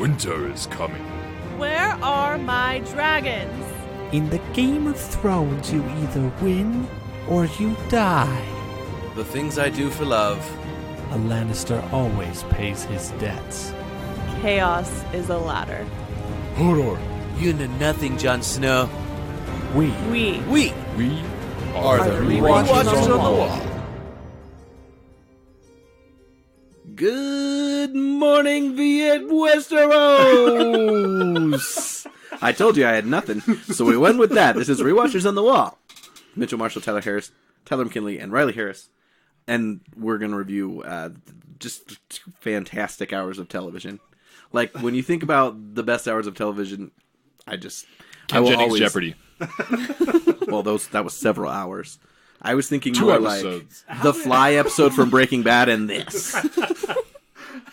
Winter is coming. Where are my dragons? In the Game of Thrones, you either win or you die. The things I do for love. A Lannister always pays his debts. Chaos is a ladder. Hodor. You know nothing, Jon Snow. We are the Rewatchers on the Wall. Good morning, Viet Westeros! I told you I had nothing, so we went with that. This is Rewatchers on the Wall. Mitchell Marshall, Tyler Harris, Tyler McKinley, and Riley Harris. And we're going to review just 2 fantastic hours of television. Like, when you think about the best hours of television, I will Jennings always... Jeopardy. Well, that was several hours. I was thinking 2 more episodes. like the Fly episode from Breaking Bad and this.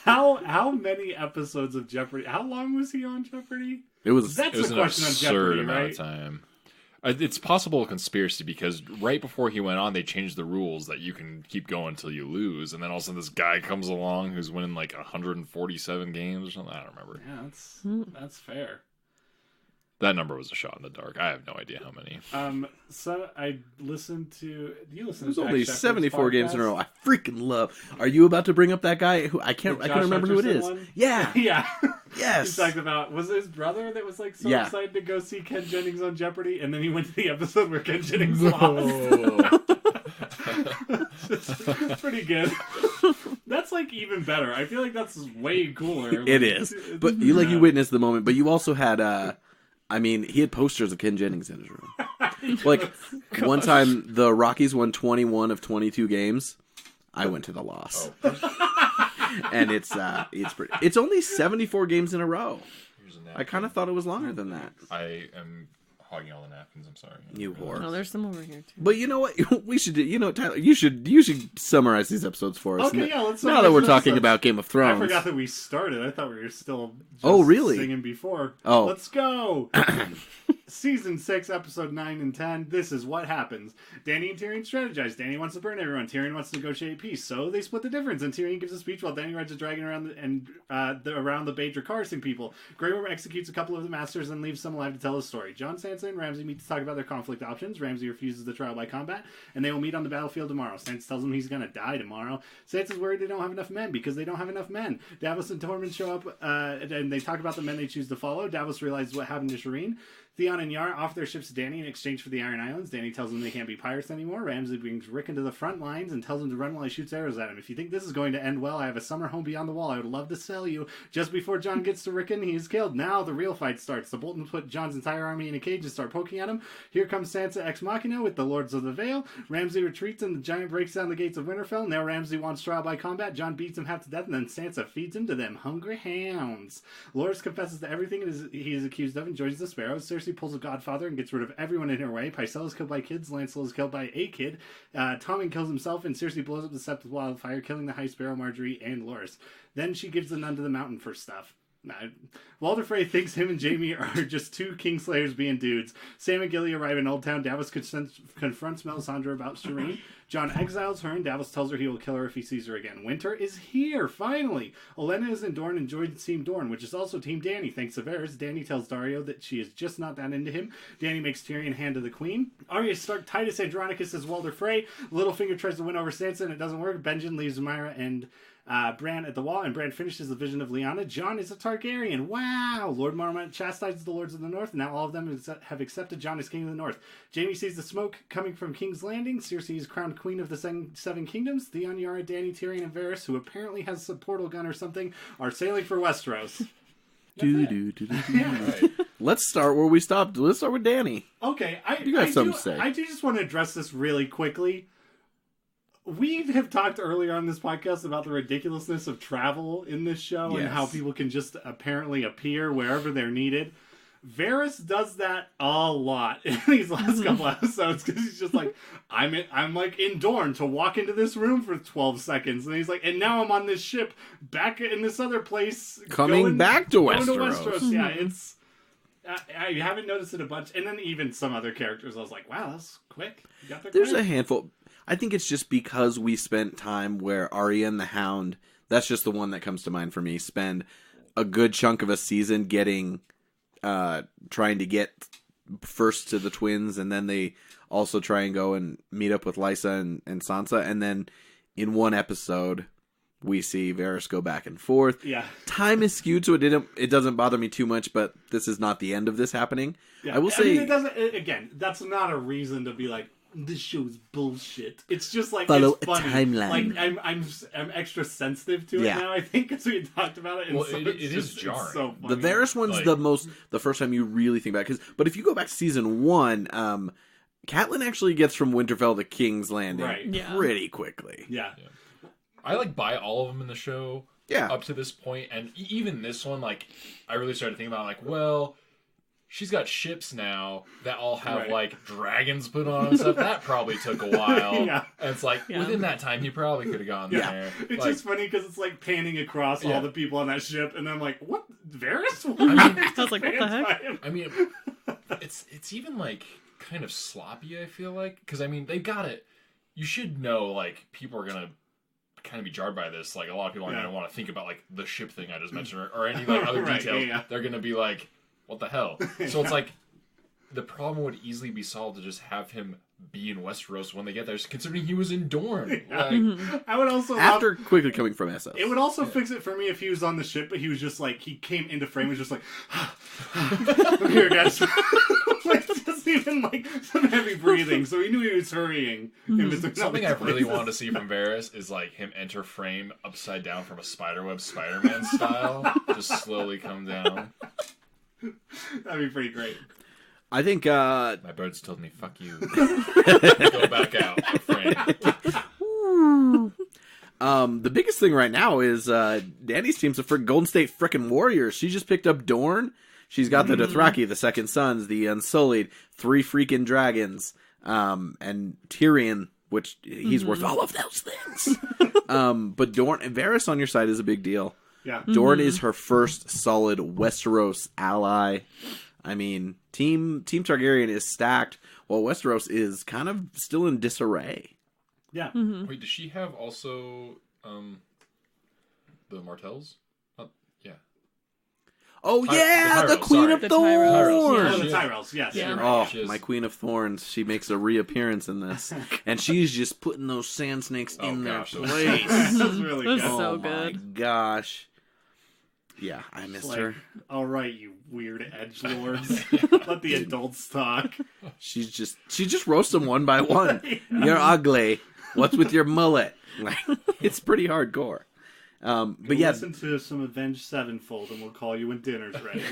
How many episodes of Jeopardy? How long was he on Jeopardy? That's the It was an question on absurd Jeopardy, amount right? of time. It's possible a conspiracy because right before he went on, they changed the rules that you can keep going until you lose, and then all of a sudden this guy comes along who's winning like 147 games or something. I don't remember. Yeah, that's fair. That number was a shot in the dark. I have no idea how many. So I listened to. There's only 74 games in a row. I freaking love. Are you about to bring up that guy who I can't remember who it is? One? Yeah. Yeah. Yes. He talked about, was it his brother that was like so excited to go see Ken Jennings on Jeopardy, and then he went to the episode where Ken Jennings lost. It's pretty good. That's like even better. I feel like that's way cooler. It is. But you witnessed the moment, but you also had he had posters of Ken Jennings in his room. Like one time the Rockies won 21 of 22 games. I went to the loss. And it's only 74 games in a row. I kind of thought it was longer than that. I am hogging all the napkins. I'm sorry. You whore. Oh, there's some over here too. But you know what? We should do. You know, Tyler. You should summarize these episodes for us. Okay, yeah. Let's. Now that we're talking about Game of I Thrones. forgot that we started. I thought we were still. Really? Singing before. Oh, let's go. Season 6, episode 9 and 10. This is what happens. Dany and Tyrion strategize. Dany wants to burn everyone. Tyrion wants to negotiate peace. So they split the difference, and Tyrion gives a speech while Dany rides a dragon around around the Bay Dracarys people. Grey Worm executes a couple of the masters and leaves some alive to tell his story. Jon, Sansa, and Ramsay meet to talk about their conflict options. Ramsay refuses the trial by combat, and they will meet on the battlefield tomorrow. Sansa tells him he's going to die tomorrow. Sansa's worried they don't have enough men because they don't have enough men. Davos and Tormund show up, and they talk about the men they choose to follow. Davos realizes what happened to Shireen. Theon and Yara offer their ships to Dany in exchange for the Iron Islands. Dany tells them they can't be pirates anymore. Ramsay brings Rick into the front lines and tells him to run while he shoots arrows at him. If you think this is going to end well, I have a summer home beyond the wall I would love to sell you. Just before Jon gets to Rickon, he is killed. Now the real fight starts. The Boltons put Jon's entire army in a cage and start poking at him. Here comes Sansa ex machina with the Lords of the Vale. Ramsay retreats and the giant breaks down the gates of Winterfell. Now Ramsay wants trial by combat. Jon beats him half to death and then Sansa feeds him to them hungry hounds. Loras confesses to everything he is accused of and joins the Sparrows. Cersei pulls a Godfather and gets rid of everyone in her way. Pycelle is killed by kids. Lancel is killed by a kid. Tommen kills himself, and Cersei blows up the Sept with wildfire, killing the High Sparrow, Marjorie, and Loras. Then she gives the nun to the mountain for stuff. Walder Frey thinks him and Jaime are just 2 Kingslayers being dudes. Sam and Gilly arrive in Old Town. Davos confronts Melisandre about Shireen. Jon exiles her, and Davos tells her he will kill her if he sees her again. Winter is here, finally! Olenna is in Dorne and joins Team Dorne, which is also Team Dany, thanks to Varys. Dany tells Daario that she is just not that into him. Dany makes Tyrion hand to the Queen. Arya Stark, Titus Andronicus as Walder Frey. Littlefinger tries to win over Sansa, and it doesn't work. Benjen leaves Myra and Bran at the wall, and Bran finishes the vision of Lyanna. Jon is a Targaryen. Wow! Lord Mormont chastises the Lords of the North, and now all of them have accepted Jon as King of the North. Jaime sees the smoke coming from King's Landing. Cersei is crowned Queen of the Seven Kingdoms. Theon, Yara, Dany, Tyrion, and Varys, who apparently has a portal gun or something, are sailing for Westeros. Let's start where we stopped. Let's start with Dany. Okay, you got something to say. I do just want to address this really quickly. We have talked earlier on this podcast about the ridiculousness of travel in this show and how people can just apparently appear wherever they're needed. Varys does that a lot in these last couple episodes because he's just like, I'm like in Dorne to walk into this room for 12 seconds, and he's like, and now I'm on this ship back in this other place, back to Westeros. Yeah, it's. I haven't noticed it a bunch, and then even some other characters, I was like, wow, that's quick. You got There's a handful. I think it's just because we spent time where Arya and the Hound, that's just the one that comes to mind for me, spend a good chunk of a season getting trying to get first to the twins, and then they also try and go and meet up with Lysa and Sansa, and then in one episode we see Varys go back and forth. Yeah. Time is skewed, so it doesn't bother me too much, but this is not the end of this happening. Yeah. I will say, mean, it doesn't. Again, that's not a reason to be like, this show's bullshit. It's just like, follow it's a funny. timeline. Like I'm extra sensitive to it Yeah. now, I think, because we talked about it. And Well, so it it's is just, jarring. It's so the funny. Varys one's Like- the first time you really think about it. But if you go back to season 1, Catelyn actually gets from Winterfell to King's Landing Right. Yeah. pretty quickly. Yeah. I like buy all of them in the show. Yeah. Up to this point, and even this one, like, I really started thinking about, like, well, she's got ships now that all have Right. like dragons put on and stuff. That probably took a while. Yeah. And it's like Yeah. within that time, he probably could have gone Yeah. there. It's Like, just funny because it's like panning across Yeah. all the people on that ship, and I'm like, what? Varys? I was like, what the heck? I mean, it's even like kind of sloppy. I feel like because I mean they got it. You should know like people are gonna kind of be jarred by this. Like a lot of people are Yeah. gonna want to think about like the ship thing I just mentioned or any like other Right, details. yeah. They're gonna be like, what the hell? So it's like the problem would easily be solved to just have him be in Westeros when they get there, considering he was in Dorne. Like, I would also love- After quickly coming from Essos. It would also fix it for me if he was on the ship, but he was just like, he came into frame, was just like, I'm here, guys. Like, just even like some heavy breathing, so he knew he was hurrying. in between all Something these I've really places. wanted to see from Varys is like him enter frame upside down from a spiderweb Spider-Man style, just slowly come down. That'd be pretty great. I think My birds told me, "Fuck you." Go back out of frame. the biggest thing right now is Danny's team's for Golden State frickin' Warriors. She just picked up Dorne. She's got the Dothraki, the Second Sons, the Unsullied, 3 freaking dragons, and Tyrion, which he's worth all of those things. But Dorne and Varys on your side is a big deal. Yeah. Dorne is her first solid Westeros ally. I mean, Team Targaryen is stacked, while Westeros is kind of still in disarray. Yeah. Wait, does she have also the Martells? Yeah. Oh Ty- yeah, the the Queen Tyrells, of sorry. The Tyrells, Thorns. yeah. Oh, the Shit. Tyrells, yes. Yeah. You're right. Oh, She is. my Queen of Thorns. She makes a reappearance in this. And she's just putting those sand snakes in their gosh, place. That's really That's good. so Oh my good. gosh. Yeah, I It's missed like, her. all right, you weird edgelords. Let the adults talk. She just roasts them one by one. You're ugly. What's with your mullet? Like, it's pretty hardcore. But yeah, Listen to some Avenged Sevenfold, and we'll call you when dinner's ready.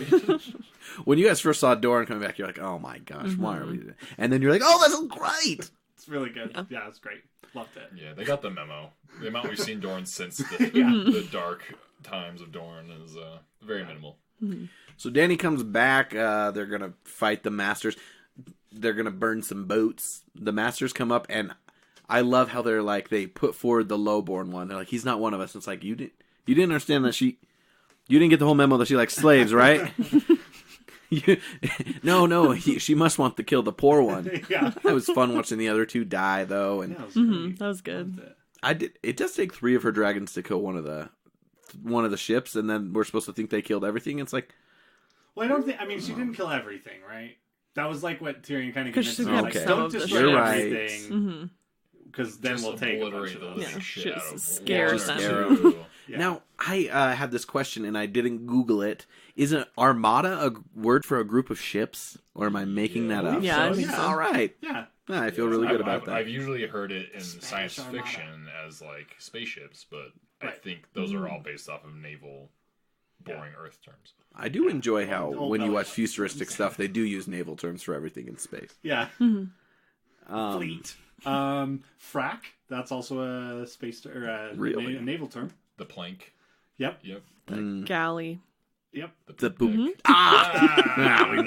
when you guys first saw Doran coming back, you're like, oh my gosh, why are we doing? And then you're like, oh, that's great. It's really good. Yeah, it's great. Loved it. Yeah, they got the memo. The amount we've seen Dorne since the dark times of Dorne is very minimal. So Danny comes back. They're gonna fight the Masters. They're gonna burn some boats. The Masters come up, and I love how they're like they put forward the lowborn one. They're like, he's not one of us. It's like you didn't understand that you didn't get the whole memo that she likes slaves, right? No, she must want to kill the poor one. Yeah. It was fun watching the other two die though, and Yeah, it was great. That was good. Loved it. it does take 3 of her dragons to kill one of the ships, and then we're supposed to think they killed everything. It's like, Well, I don't think. I mean, she didn't kill everything, right? That was like what Tyrion kind of 'Cause convinced she me. kept Like, some don't of the destroy ships. You're right. everything, because then Just we'll take a bunch obliterate of the those. Yeah, shit she out was of scared water, them. too. Yeah. Now, I have this question, and I didn't Google it. Is an armada a word for a group of ships, or am I making that up? Yeah, I So, think yeah. so. All right. Yeah. Yeah, I feel really good about I've that. usually heard it in Spanish science Armada. fiction as like spaceships, but I Right. think those are all based off of naval, boring Earth terms. I do enjoy how, Old when you belly watch buttons. futuristic stuff, they do use naval terms for everything in space. Yeah. Um, Fleet. Frack. That's also a space or a, Really? a naval term. The plank. Yep. Yep. Galley. Yep. The poop boom. deck. Ah!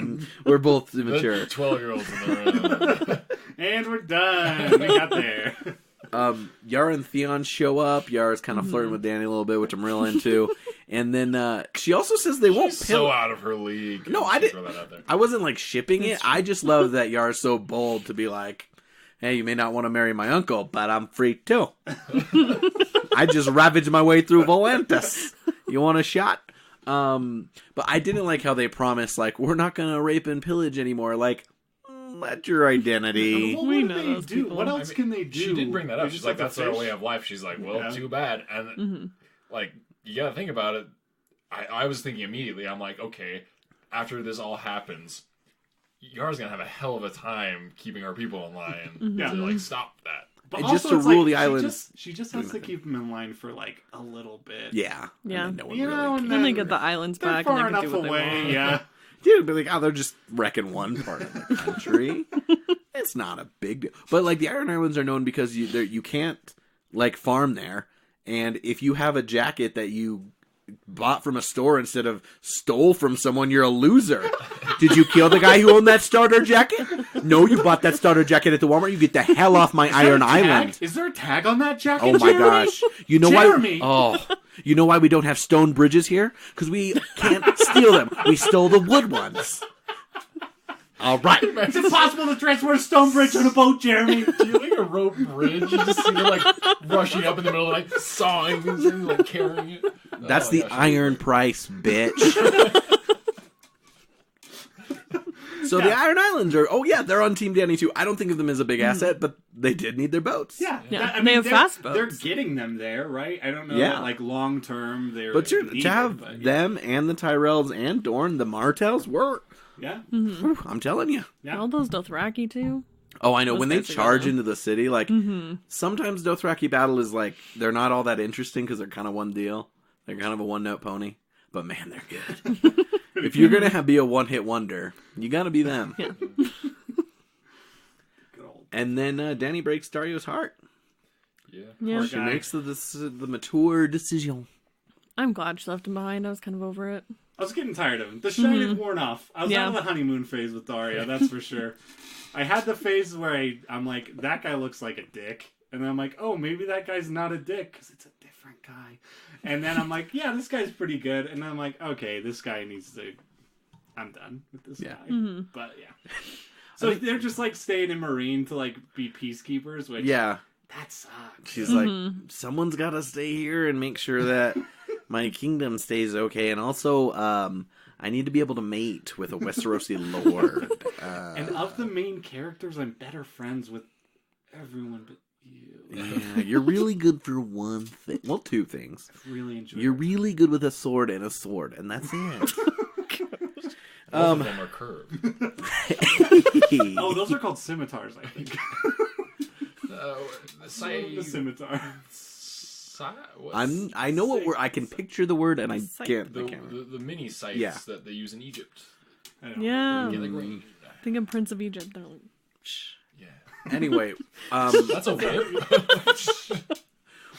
We're both The immature. 12-year-olds in the room. And we're done. We got there. Yara and Theon show up. Yara's kind of flirting with Danny a little bit, which I'm real into. And then she also says they won't She's pill. so out of her league. No, I Should didn't- throw that out there. I wasn't like shipping it. I just love that Yara's so bold to be like, hey, you may not want to marry my uncle, but I'm free too. I just ravaged my way through Volantis. You want a shot? But I didn't like how they promised, like, we're not gonna rape and pillage anymore. Like, let your identity. Well, We what know do they those do? people. What else can they do? She did bring that up. They She's just like, have that's to our fish? way of life. She's like, well, Yeah. too bad. And like, you gotta think about it. I was thinking immediately, I'm like, okay, after this all happens, Yara's gonna have a hell of a time keeping our people in line Yeah. to like stop that. But And also, just to it's rule like, the islands. She just has to keep them in line for like a little bit. Yeah. Yeah. And then no one You really know, cares. and Then they get the islands they're back far and they enough can do what they away. want. Yeah. Dude, be like, oh, they're just wrecking one part of the country. It's not a big deal. But, like, the Iron Islands are known because you can't, like, farm there. And if you have a jacket that you bought from a store instead of stole from someone, you're a loser. Did you kill the guy who owned that starter jacket? No, you bought that starter jacket at the Walmart. You get the hell off my Iron Island. Is there a tag on that jacket? Oh my Jeremy? gosh. You know Jeremy! why? Oh. You know why we don't have stone bridges here? Because we can't steal them. We stole the wood ones. All right. It's impossible to transport a stone bridge on a boat, Jeremy. Do you like a rope bridge? You just see her like rushing up in the middle, like sawing things and like carrying it. That's Oh, the gosh. iron price, bitch. So the Iron Islands are, they're on Team Danny too. I don't think of them as a big asset, but they did need their boats. Yeah, Yeah, they have they're- fast They're boats. getting them there, right? I don't know. Yeah. Like long term, they're But needed, to have but, them and the Tyrells and Dorne, the Martells, yeah, whew, I'm telling you. yeah. All those Dothraki too. Oh, I know. Those When they guys are charge gonna- into the city, like, sometimes Dothraki battle is like, they're not all that interesting because they're kind of one deal. They're kind of a one-note pony. But man, they're good. If you're going to be a one-hit wonder, you got to be them. Yeah. Good old And then Danny breaks Dario's heart. Yeah. Yeah. poor She guy. makes the mature decision. I'm glad she left him behind. I was kind of over it. I was getting tired of him. The shine had worn off. I was Yeah. out of the honeymoon phase with Dario, that's for sure. I had the phase where I'm like, that guy looks like a dick. And then I'm like, oh, maybe that guy's not a dick because it's a different guy. And then I'm like, yeah, this guy's pretty good. And then I'm like, okay, this guy needs to... I'm done with this Yeah. guy. But yeah. So they're just like staying in Marine to like be peacekeepers, which Yeah. that sucks. She's like, someone's got to stay here and make sure that my kingdom stays okay. And also, I need to be able to mate with a Westerosi lord. And of the main characters, I'm better friends with everyone but you. Yeah, you're really good for one thing. Well, two things. Really enjoy You're it. really good with a sword, and that's it. Both of them are curved. Oh, those are called scimitars, I think. The the scimitar. I know what word. I can picture the word, and I can't. The mini sites Yeah. that they use in Egypt. I don't Yeah. Yeah, like, right. Think of Prince of Egypt. They're like, shh. Yeah. Anyway, That's a whip.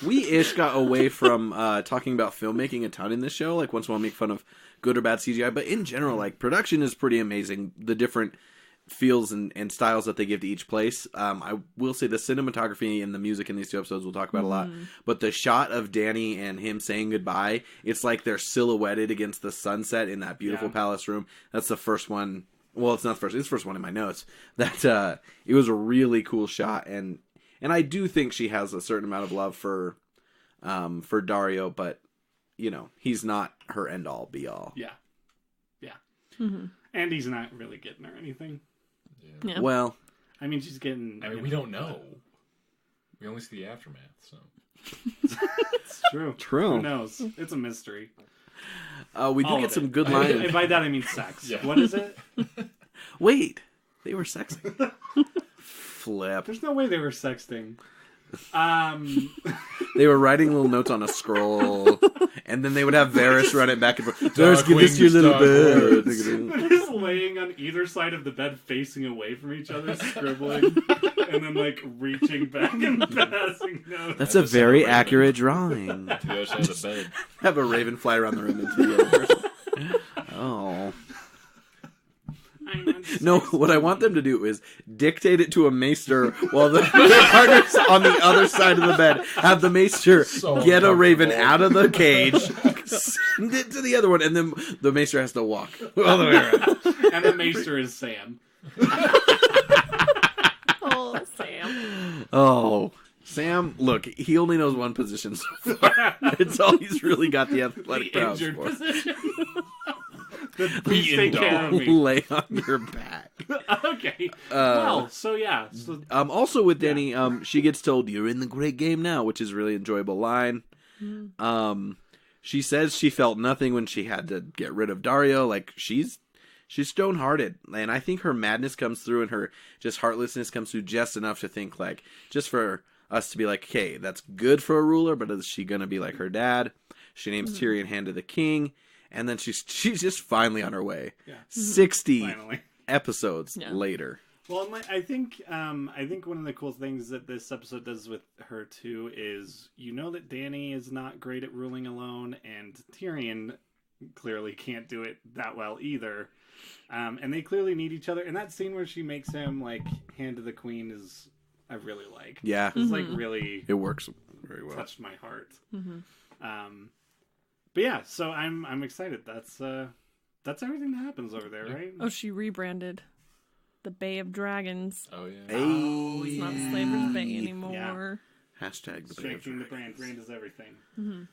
we ish got away from talking about filmmaking a ton in this show. Like, once in a while, make fun of good or bad CGI, but in general, like, production is pretty amazing. The different feels and styles that they give to each place. I will say the cinematography and the music in these two episodes we'll talk about a lot. But the shot of Danny and him saying goodbye, it's like they're silhouetted against the sunset in that beautiful palace room. That's the first one. Well, it's not the first. It's the first one in my notes. That it was a really cool shot, and I do think she has a certain amount of love for Dario, but you know, he's not her end all be all. Yeah. Yeah. And he's not really getting her anything. Yeah. Well, I mean, she's getting... I mean, we don't know. We only see the aftermath, so. It's true. True. Who knows? It's a mystery. we do All get of some it. good And lines. by that I mean sex. Yeah. What is it? Wait, they were sexting. Flip. There's no way they were sexting. They were writing little notes on a scroll, and then they would have Varys run it back and forth. Varys, give this to your little Dark bed. They're just laying on either side of the bed facing away from each other, scribbling, and then like reaching back and passing notes. That's a very accurate drawing. To the other side of the bed. Have a raven fly around the room into the other person. Oh. No, what I want them to do is dictate it to a maester while their partners on the other side of the bed have the maester So get a raven uncomfortable. out of the cage, send it to the other one, and then the maester has to walk all the way around. And the maester is Sam. Oh, Sam. Oh, Sam, look, he only knows one position so far. It's all he's really got the athletic The prowess injured for. position. Please take care of me. Lay on your back. Okay. Well, so yeah. So Also with Denny, she gets told, "You're in the great game now," which is a really enjoyable line. She says she felt nothing when she had to get rid of Dario. Like, she's stone-hearted, and I think her madness comes through and her just heartlessness comes through just enough to think, like, just for us to be like, okay, that's good for a ruler, but is she gonna be like her dad? She names Tyrion Hand of the King, and then she's just finally on her way. Yeah. 60 finally. episodes Yeah. later. Well, I think one of the cool things that this episode does with her too is that Dany is not great at ruling alone, and Tyrion clearly can't do it that well either. And they clearly need each other. And that scene where she makes him like Hand of the Queen is I really like. Yeah, It's like really it works very well. touched my heart. But yeah, so I'm excited. That's everything that happens over there, right? Oh, she rebranded the Bay of Dragons. Oh yeah. Hey, It's not Slaver's Bay anymore. hashtag the Strengthening the brand. Brand is everything.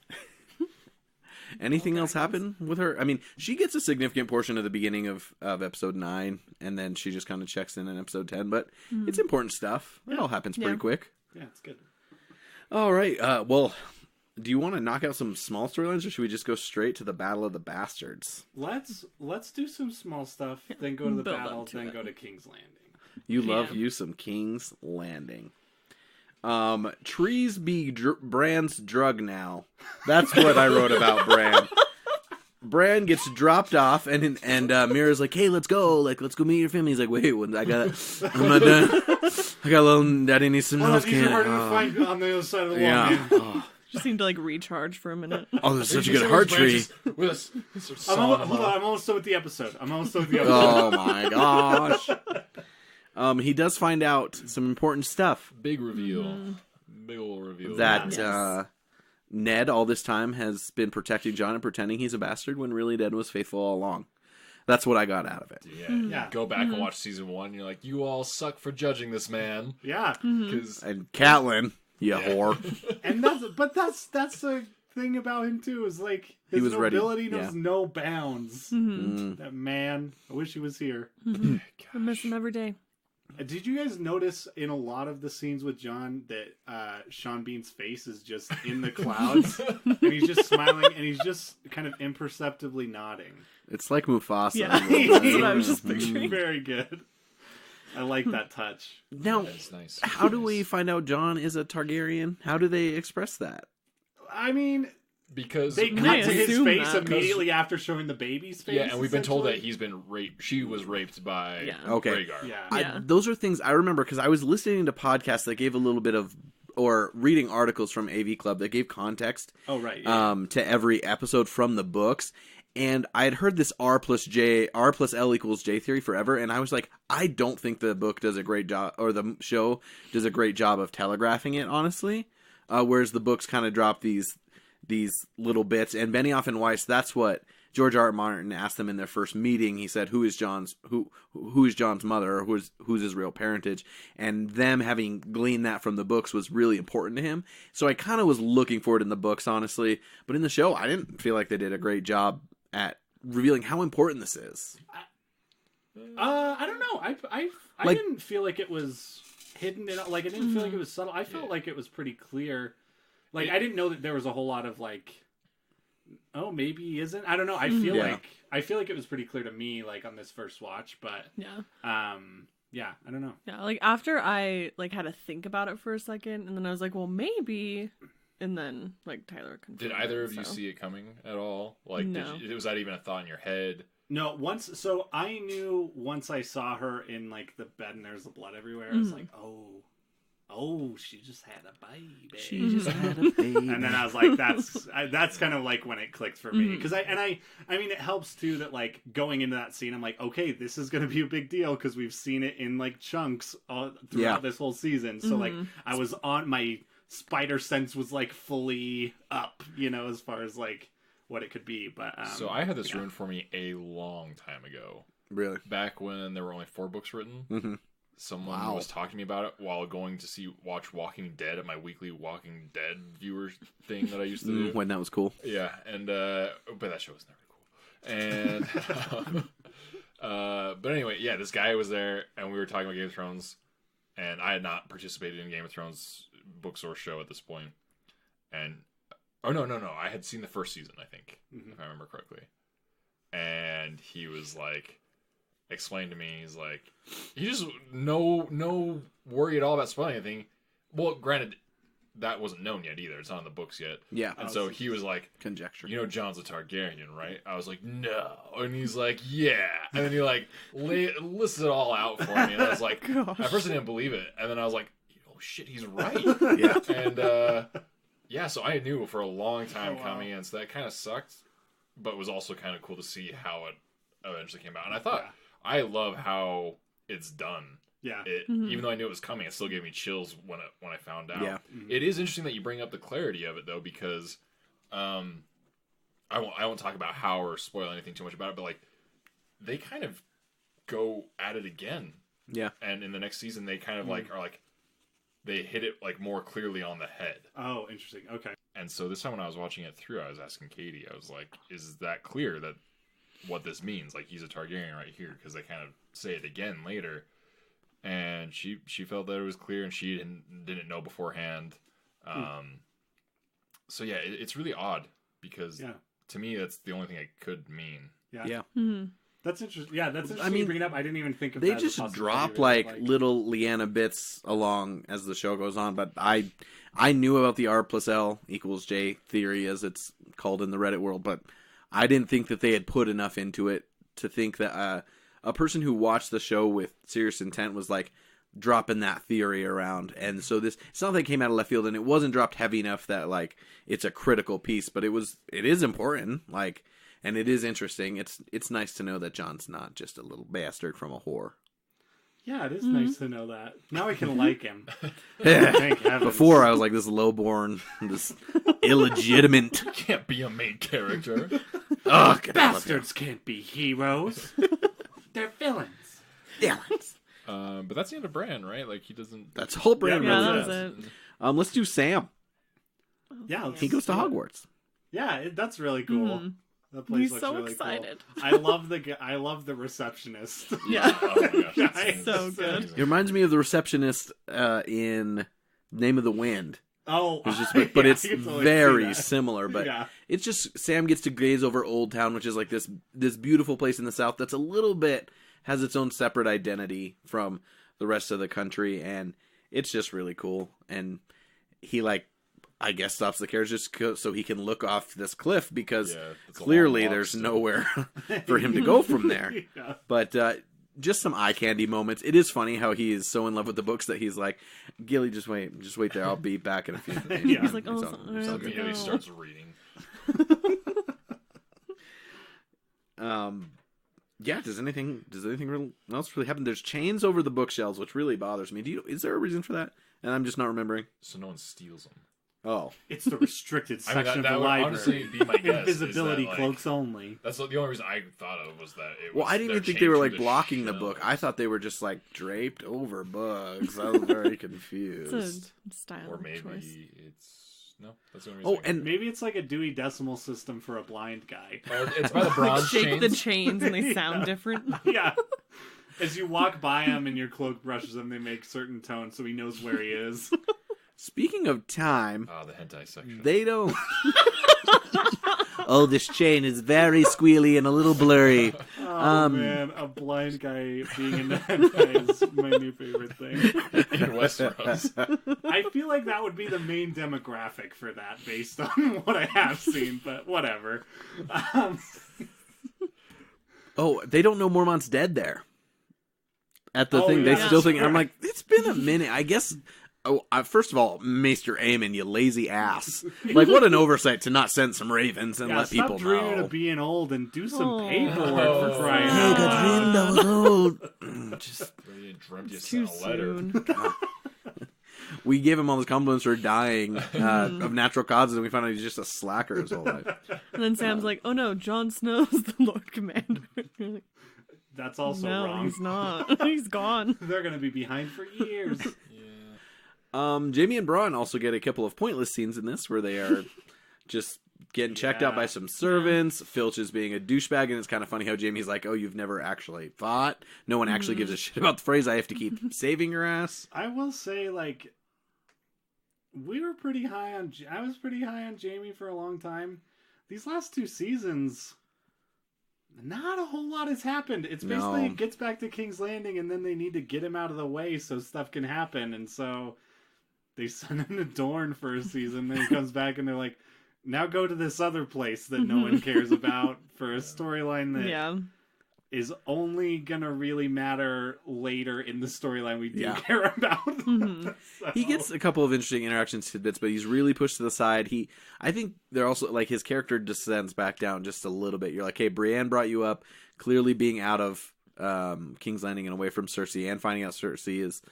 Anything else happen with her? I mean, she gets a significant portion of the beginning of episode 9, and then she just kind of checks in episode 10, but it's important stuff. It all happens pretty Yeah. quick. Yeah, it's good. All right. Well, do you want to knock out some small storylines, or should we just go straight to the Battle of the Bastards? Let's do some small stuff, then go to the Build up battle, to then it. go to King's Landing. You love Yeah. you some King's Landing. Trees be Bran's drug now. That's what I wrote about Bran. Bran gets dropped off, and Mira's like, "Hey, let's go! Like, let's go meet your family." He's like, "Wait, I'm not done. I got a little. Daddy needs some milk." These are harder to find on the other side of the wall, Yeah. man. Oh, She seemed to like recharge for a minute. there's such a good heart tree. With Hold on, I'm almost done with the episode. Oh my gosh. He does find out some important stuff. Big reveal. Big ol' reveal. That Yes. Ned all this time has been protecting Jon and pretending he's a bastard when really Ned was faithful all along. That's what I got out of it. Yeah. Yeah. Go back and watch season 1. You're like, you all suck for judging this man. Yeah, Because And Catelyn, you whore. and that's the thing about him too. Is like his was ready, nobility knows yeah. no bounds. That man, I wish he was here. I miss him every day. Did you guys notice in a lot of the scenes with Jon that Sean Bean's face is just in the clouds, and he's just smiling, and he's just kind of imperceptibly nodding. It's like Mufasa. Yeah. a little That's bit. what I was just picturing. Very good. I like that touch. Now, that's nice. how do we find out Jon is a Targaryen? How do they express that? I mean, Because they I cut to his assume face that. immediately after showing the baby's face. yeah, and we've been told that essentially. he's been raped. She was raped by Yeah. Okay. Rhaegar. Yeah. Yeah. Those are things I remember because I was listening to podcasts that gave a little bit of, or reading articles from AV Club that gave context Oh right. Yeah. to every episode from the books. And I had heard this R plus L equals J theory forever, and I was like, I don't think the book does a great job, or the show does a great job of telegraphing it, honestly. Whereas the books kind of drop these little bits. And Benioff and Weiss, that's what George R. R. Martin asked them in their first meeting. He said, who is John's mother, or who's his real parentage? And them having gleaned that from the books was really important to him. So I kind of was looking for it in the books, honestly. But in the show, I didn't feel like they did a great job at revealing how important this is. I don't know. I Like- didn't feel like it was hidden. Like I didn't feel like it was subtle. I felt like it was pretty clear. Like I didn't know that there was a whole lot of like, oh maybe he isn't. I don't know. I feel Yeah. like it was pretty clear to me like on this first watch. But Yeah. yeah, I don't know. Yeah. Like after I like had to think about it for a second, and then I was like, well, maybe. And then like Tyler confirmed. Did either of you so. see it coming at all? Like, No. was that even a thought in your head? No, so I knew once I saw her in like the bed and there's the blood everywhere. I was like, oh, she just had a baby. She just had a baby. And then I was like, that's kind of like when it clicked for me, because I mean it helps too that like going into that scene I'm like, okay, this is gonna be a big deal because we've seen it in like chunks throughout this whole season. So like I was on my spider sense was like fully up, as far as like what it could be. But So I had this ruined for me a long time ago. Really? Back when there were only 4 books written. Mm-hmm. someone was talking to me about it while going to watch Walking Dead at my weekly Walking Dead viewer thing that I used to do. When that was cool. Yeah, and but that show was never cool. And but anyway, yeah, this guy was there, and we were talking about Game of Thrones, and I had not participated in Game of Thrones books or show at this point, and no, I had seen the first season, I think, if I remember correctly, and he was like. Explained to me, he's like, he just no worry at all about spoiling anything. Well, granted, that wasn't known yet either. It's not in the books yet. Yeah. And so he was like, conjecture. You know, Jon's a Targaryen, right? I was like, no. And he's like, yeah. And then he like listed it all out for me, and I was like, at first I didn't believe it, and then I was like, oh shit, he's right. Yeah. And yeah, so I knew for a long time coming, and so that kind of sucked, but it was also kind of cool to see how it eventually came out. And I thought. Yeah. I love how it's done. Yeah. Even though I knew it was coming, it still gave me chills when I found out. Yeah. It is interesting that you bring up the clarity of it, though, because I won't talk about how or spoil anything too much about it, but like they kind of go at it again. Yeah. And in the next season, they kind of like are like they hit it like more clearly on the head. Oh, interesting. Okay. And so this time when I was watching it through, I was asking Katie, I was like, "Is that clear that?" What this means, like he's a Targaryen right here, because they kind of say it again later, and she felt that it was clear, and she didn't know beforehand. So yeah, it's really odd because to me that's the only thing it could mean. Yeah. Mm-hmm. That's interesting. Yeah, that's interesting. I mean, you bring it up. I didn't even think of they that. They just drop like little Leanna bits along as the show goes on, but I knew about the R+L=J theory, as it's called in the Reddit world, but I didn't think that they had put enough into it to think that a person who watched the show with serious intent was like dropping that theory around. And so it's not that it came out of left field, and it wasn't dropped heavy enough that like it's a critical piece, but it is important, like, and it is interesting. It's nice to know that Jon's not just a little bastard from a whore. Yeah, it is nice to know that. Now I can like him. Thank heavens. Before I was like this lowborn, this illegitimate. Can't be a main character. Oh, bastards can't be heroes. They're villains. Villains. But that's the end of Bran, right? Like he doesn't. That's the whole Bran. Yeah, really that was it. Let's do Sam. Yeah, he goes to Hogwarts. Yeah, that's really cool. Mm-hmm. That place He's looks so really excited. Cool. I love the receptionist. Yeah. Oh my gosh, Yeah, so good. It reminds me of the receptionist in Name of the Wind. Oh, but yeah, it's very similar. But yeah. it's just Sam gets to gaze over Old Town, which is like this beautiful place in the South that's a little bit has its own separate identity from the rest of the country, and it's just really cool. And he I guess stops the carriage just so he can look off this cliff because clearly there's nowhere for him to go from there. Yeah. But just some eye candy moments. It is funny how he is so in love with the books that he's like, Gilly, just wait there. I'll be back in a few minutes. Yeah. He's like, It's all good. He starts reading. Yeah. Does anything else really happen? There's chains over the bookshelves, which really bothers me. Is there a reason for that? And I'm just not remembering. So no one steals them. Oh, it's the restricted section that of the would library. honestly be my guess. Invisibility that, clokes only. That's the only reason I thought of was that. It was well, I didn't even think they were like blocking the book. I thought they were just like draped over books. I was very confused. It's a style or maybe choice. it's no. That's the only reason. Oh, and maybe it's like a Dewey Decimal System for a blind guy. It's by the bronze Shake chains. the chains and they sound different. Yeah. As you walk by him and your cloak brushes them, they make certain tones so he knows where he is. Speaking of time, the hentai section. They don't. Oh, this chain is very squealy and a little blurry. Oh man, a blind guy being in the hentai is my new favorite thing. In Westeros. I feel like that would be the main demographic for that, based on what I have seen. But whatever. Oh, they don't know Mormont's dead there. At the thing, yeah, they still think. sure. I'm like, it's been a minute. I guess. Oh, first of all, Maester Aemon, you lazy ass! Like, what an oversight to not send some ravens and Yeah, let people stop dreaming know. of being old and do some Oh. paperwork for crying Hey, out got loud. dreamed I was old. Just You dreamt you Too sent a letter. soon. we gave him all those compliments for dying of natural causes, and we found out he's just a slacker his whole life. And then Sam's like, "Oh no, Jon Snow's the Lord Commander." that's also no, wrong. he's not. He's gone. They're going to be behind for years. Jamie and Braun also get a couple of pointless scenes in this where they are just getting checked out by some servants. Filch is being a douchebag, and it's kind of funny how Jamie's like, "Oh, you've never actually fought. No one actually gives a shit about the phrase. I have to keep saving your ass." I will say, like, we were pretty high on. I was pretty high on Jamie for a long time. These last 2 seasons, not a whole lot has happened. It's basically it gets back to King's Landing, and then they need to get him out of the way so stuff can happen. And so they send him to Dorne for a season. Then he comes back, and they're like, "Now go to this other place that no one cares about for a storyline that is only gonna really matter later in the storyline we do care about." So. He gets a couple of interesting interaction tidbits, but he's really pushed to the side. I think they're also like his character descends back down just a little bit. You're like, hey, Brienne brought you up, clearly being out of King's Landing and away from Cersei, and finding out Cersei is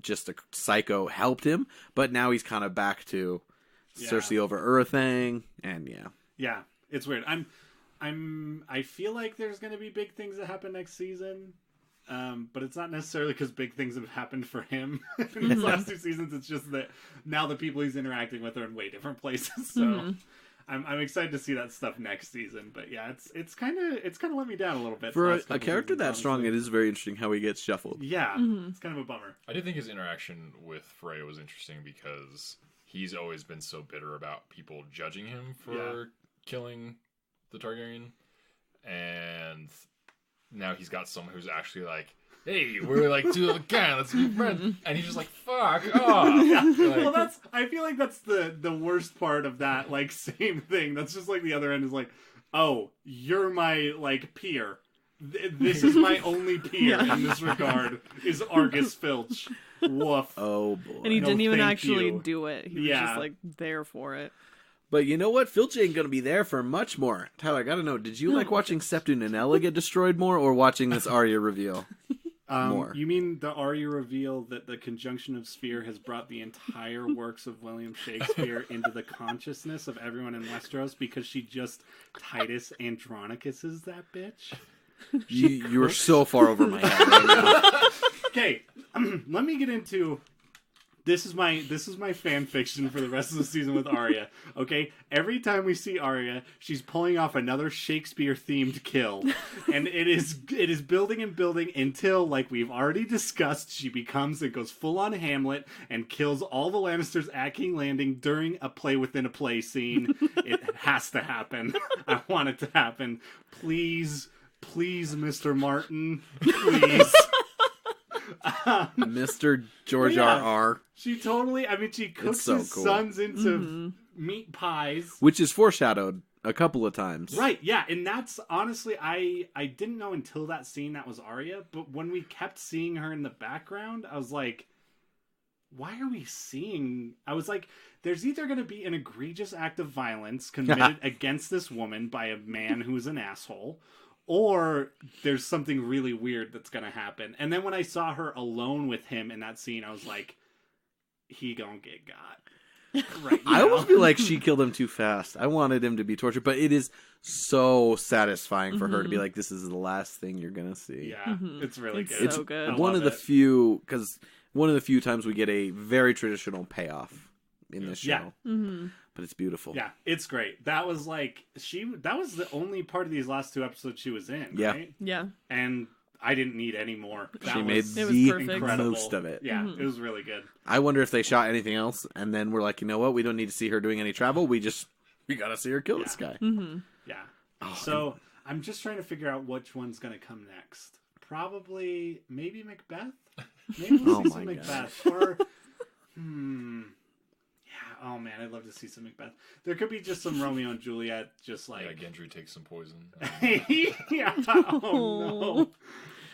just a psycho helped him, but now he's kind of back to Cersei over Ura thing, and yeah, it's weird. I feel like there's going to be big things that happen next season, but it's not necessarily because big things have happened for him in these last 2 seasons. It's just that now the people he's interacting with are in way different places. So I'm excited to see that stuff next season. But yeah, it's kind of let me down a little bit for a character that strong. It is very interesting how he gets shuffled. Yeah, it's kind of a bummer. I did think his interaction with Freya was interesting because he's always been so bitter about people judging him for killing the Targaryen, and now he's got someone who's actually like, "Hey, we're like do it again, let's be friends," and he's just like, "Fuck off." Well, I feel like that's the worst part of that like same thing. That's just like the other end is like, "Oh, you're my like peer. This is my only peer in this regard is Argus Filch." Woof. Oh boy. And he didn't even actually you. do it. He was just like there for it. But you know what? Filch ain't gonna be there for much more. Tyler, I gotta know, did you like watching Septon and Ella get destroyed more, or watching this Arya reveal more? You mean the Arya reveal that the conjunction of sphere has brought the entire works of William Shakespeare into the consciousness of everyone in Westeros because she just Titus Andronicus's that bitch? You were so far over my head right now. Okay, let me get into... This is my fan fiction for the rest of the season with Arya. Okay, every time we see Arya, she's pulling off another Shakespeare-themed kill, and it is building and building until, like we've already discussed, it goes full on Hamlet and kills all the Lannisters at King Landing during a play within a play scene. It has to happen. I want it to happen. Please, Mr. Martin, please. Mr. George R.R. She totally, she cooks so his cool. sons into meat pies. Which is foreshadowed a couple of times. Right, yeah, and that's, honestly, I didn't know until that scene that was Arya, but when we kept seeing her in the background, I was like, why are we seeing... I was like, there's either going to be an egregious act of violence committed against this woman by a man who's an asshole, or there's something really weird that's going to happen. And then when I saw her alone with him in that scene, I was like, he gonna get got. Right now. I almost feel like she killed him too fast. I wanted him to be tortured, but it is so satisfying for her to be like, this is the last thing you're going to see. Yeah, it's really good. It's so good. One of the few times we get a very traditional payoff in this show. Yeah. But it's beautiful. Yeah, it's great. That was like that was the only part of these last 2 episodes she was in, Yeah. right? Yeah. And I didn't need any more. She made It was the perfect. most of it. Yeah, it was really good. I wonder if they shot anything else, and then we're like, you know what? We don't need to see her doing any travel. We gotta see her kill this guy. Yeah. So I'm just trying to figure out which one's gonna come next. Probably, maybe Macbeth. Maybe we'll see some Macbeth. Or, yeah. Oh man, I'd love to see some Macbeth. There could be just some Romeo and Juliet, just like Gendry takes some poison. yeah. Oh no.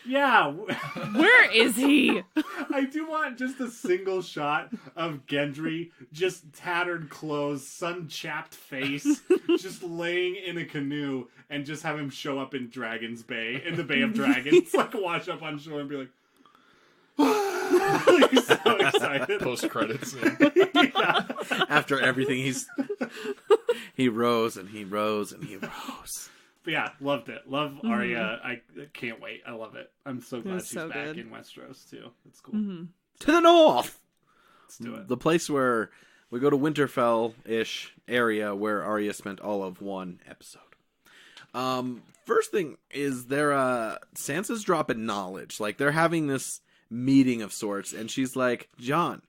Yeah. Where is he? I do want just a single shot of Gendry, just tattered clothes, sun-chapped face, just laying in a canoe, and just have him show up in Dragon's Bay, in the Bay of Dragons, like wash up on shore and be like, he's so excited. Post credits. Yeah. After everything, he rose and he rose and he rose. But yeah, loved it. Love Arya. I can't wait. I love it. I'm so glad she's so back good. in Westeros too. It's cool. To the north! Let's do it. The place where we go to Winterfell-ish area where Arya spent all of one episode. First thing is Sansa's dropping knowledge. Like, they're having this meeting of sorts, and she's like, Jon,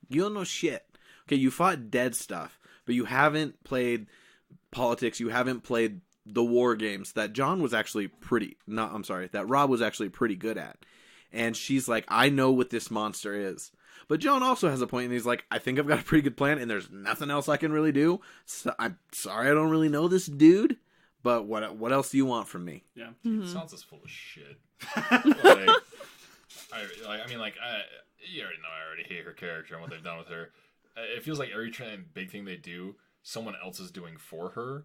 you don't know shit. Okay, you fought dead stuff, but you haven't played politics, you haven't played the war games that Rob was actually pretty good at. And she's like, I know what this monster is. But Jon also has a point, and he's like, I think I've got a pretty good plan, and there's nothing else I can really do. So I'm sorry I don't really know this dude, but what else do you want from me? Yeah. Sansa's full of shit. You already know I already hate her character and what they've done with her. It feels like every big thing they do, someone else is doing for her,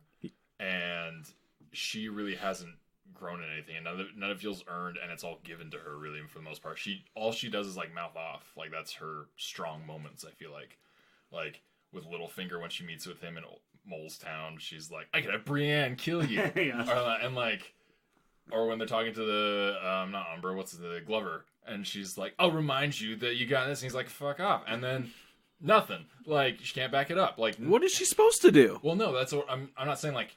and she really hasn't grown in anything, and none of it feels earned, and it's all given to her really for the most part. All she does is like mouth off, like that's her strong moments. I feel like with Littlefinger when she meets with him in Mole's Town, she's like, I could have Brienne kill you. Or when they're talking to the not Umbra, what's the Glover, and she's like, I'll remind you that you got this, and he's like, fuck off, and then nothing. Like, she can't back it up. Like, what is she supposed to do? Well, no, that's what I'm not saying like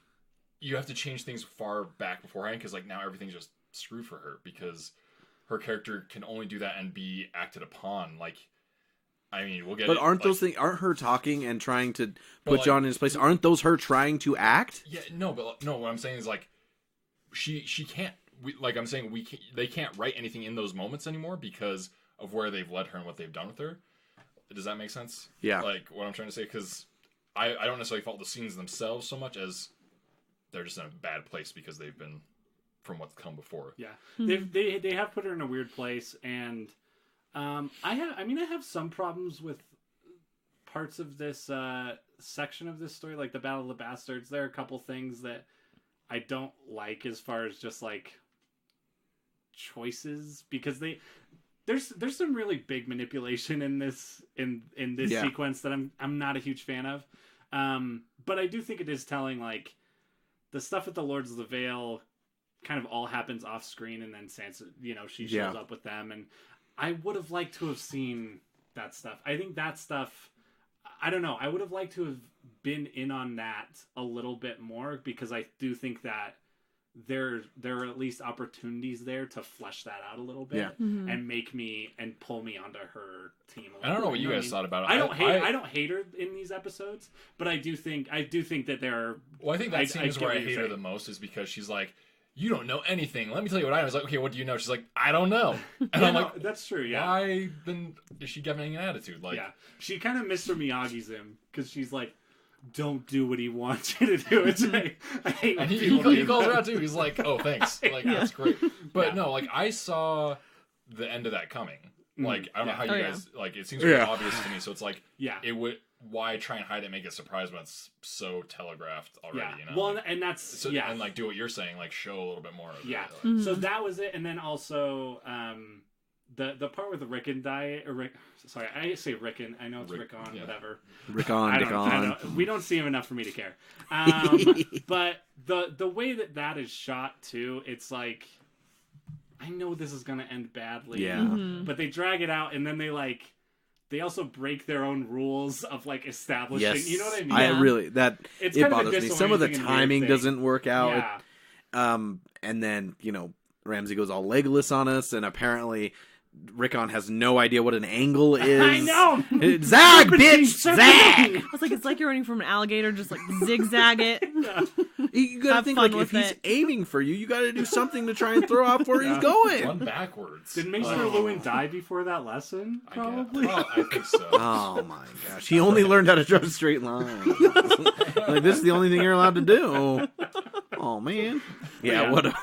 you have to change things far back beforehand, because like now everything's just screwed for her, because her character can only do that and be acted upon. Like, I mean, we'll get. But it, aren't like, those things? Aren't her talking and trying to put like, Jon in his place? Aren't those her trying to act? Yeah, no, but no. What I'm saying is like, she can't. I'm saying they can't write anything in those moments anymore because of where they've led her and what they've done with her. Does that make sense? Yeah. Like what I'm trying to say, because I don't necessarily fault the scenes themselves so much as they're just in a bad place because they've been from what's come before. Yeah, they have put her in a weird place, and I have some problems with parts of this section of this story, like the Battle of the Bastards. There are a couple things that I don't like as far as just like choices, because there's some really big manipulation in this sequence that I'm not a huge fan of. But I do think it is telling, like, the stuff with the Lords of the Vale kind of all happens off screen, and then Sansa, she shows up with them, and I would have liked to have seen that stuff. I think that stuff, I don't know, I would have liked to have been in on that a little bit more, because I do think that there are at least opportunities there to flesh that out a little bit and pull me onto her team. I don't know what you guys thought about it. I don't hate her in these episodes, but I do think that there are. Well, I think that scene is where I hate her the most, is because she's like, you don't know anything. Let me tell you what I know. I was like, okay, what do you know? She's like, I don't know. And I'm like, that's true. Yeah. Why then is she giving an attitude? Like, yeah, she kind of Mr. Miyagi's him, because she's like, don't do what he wants you to do. It's like, I hate when he calls her out too. He's like, oh, thanks. Like, that's great. But no, like, I saw the end of that coming. Like, I don't know how you guys, like, it seems really obvious to me. So it's like, why try and hide it and make it a surprise when it's so telegraphed already, Well, and that's, and like, do what you're saying, like, show a little bit more of it. Like. So that was it. And then also, the part with the Rickon diet, sorry, I say Rickon. I know it's Rickon, whatever. Rickon, I don't, we don't see him enough for me to care. But the way that is shot too, it's like, I know this is gonna end badly. Yeah. But they drag it out, and then they also break their own rules of like establishing. Yes. You know what I mean? I really it bothers me. Some of the timing doesn't work out. Yeah. And then Ramsay goes all Legolas on us, and apparently Rickon has no idea what an angle is. I know! Zag, bitch! Zag! I was like, it's like you're running from an alligator, just like zigzag it. You gotta think, like, if he's aiming for you, you gotta do something to try and throw off where he's going. Run backwards. Did Maester Luwin die before that lesson? Probably. I think so. Oh my gosh. He only learned how to draw a straight line. Like, this is the only thing you're allowed to do. Oh man. Yeah, what a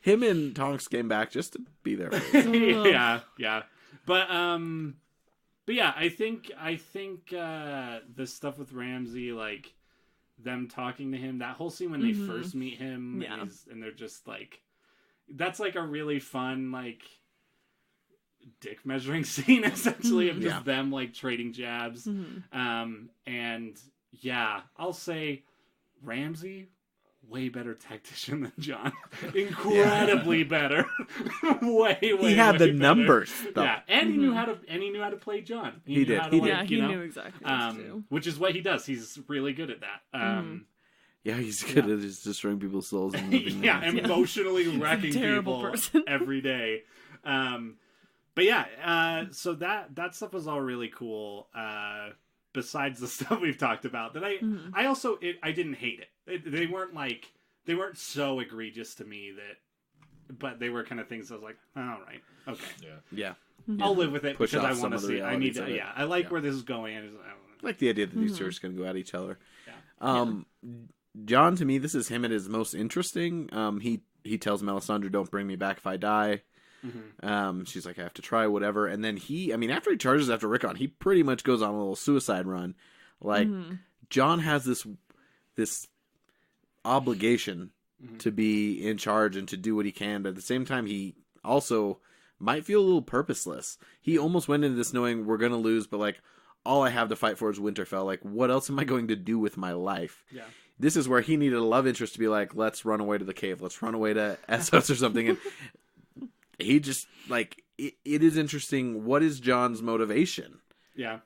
him and Tonks came back just to be there for us. yeah. But yeah, I think the stuff with Ramsay, like them talking to him, that whole scene when they first meet him, and they're just like, that's like a really fun, like, dick measuring scene, essentially, of just them like trading jabs. And yeah, I'll say Ramsay way better tactician than John. Incredibly better. way. He had way the better. numbers, though. Yeah, and he knew how to play John. He did. How to, Yeah, like, he you know, knew exactly what to do. which is what he does. He's really good at that. Yeah, he's good at just destroying people's souls. And moving Yeah, them. emotionally wrecking terrible people person. every day. But yeah, so that stuff was all really cool. Besides the stuff we've talked about, that I also I didn't hate it. They weren't so egregious to me but they were kind of things I was like, all right, okay, Yeah. I'll live with it Push because off I some want to of the see. I need realities of to. it. Yeah, I like Yeah. where this is going. I don't know. Like the idea that these two are just going to go at each other. Yeah. John, to me, this is him at his most interesting. He tells Melisandre, "Don't bring me back if I die." She's like, "I have to try, whatever." And then after he charges after Rickon, he pretty much goes on a little suicide run. Like, John has this obligation to be in charge and to do what he can, but at the same time, he also might feel a little purposeless. He almost went into this knowing we're going to lose, but like, all I have to fight for is Winterfell. Like, what else am I going to do with my life? Yeah. This is where he needed a love interest to be like, let's run away to the cave. Let's run away to Essos or something. And he just, like, it is interesting. What is John's motivation? Yeah.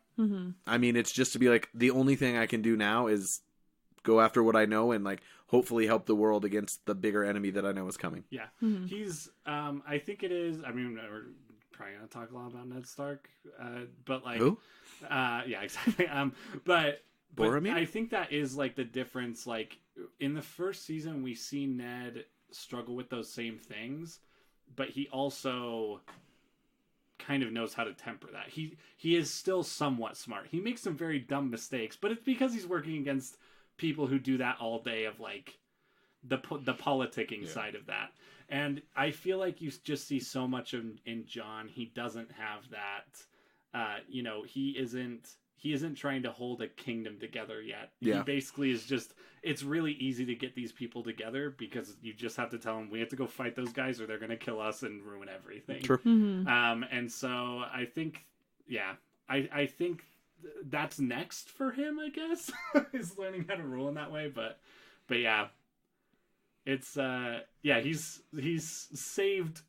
I mean, it's just to be like, the only thing I can do now is go after what I know and, like, hopefully help the world against the bigger enemy that I know is coming. Yeah. He's, I think it is, I mean, we're probably going to talk a lot about Ned Stark, but like... Who? Yeah, exactly. But Boromir? I think that is like the difference. Like in the first season, we see Ned struggle with those same things, but he also kind of knows how to temper that. He is still somewhat smart. He makes some very dumb mistakes, but it's because he's working against people who do that all day of like the politicking side of that. And I feel like you just see so much in John. He doesn't have that. He isn't trying to hold a kingdom together yet. Yeah. He basically is just, it's really easy to get these people together because you just have to tell them we have to go fight those guys or they're going to kill us and ruin everything. True. And so I think, I think that's next for him, I guess, is learning how to rule in that way. But yeah, it's, he's saved.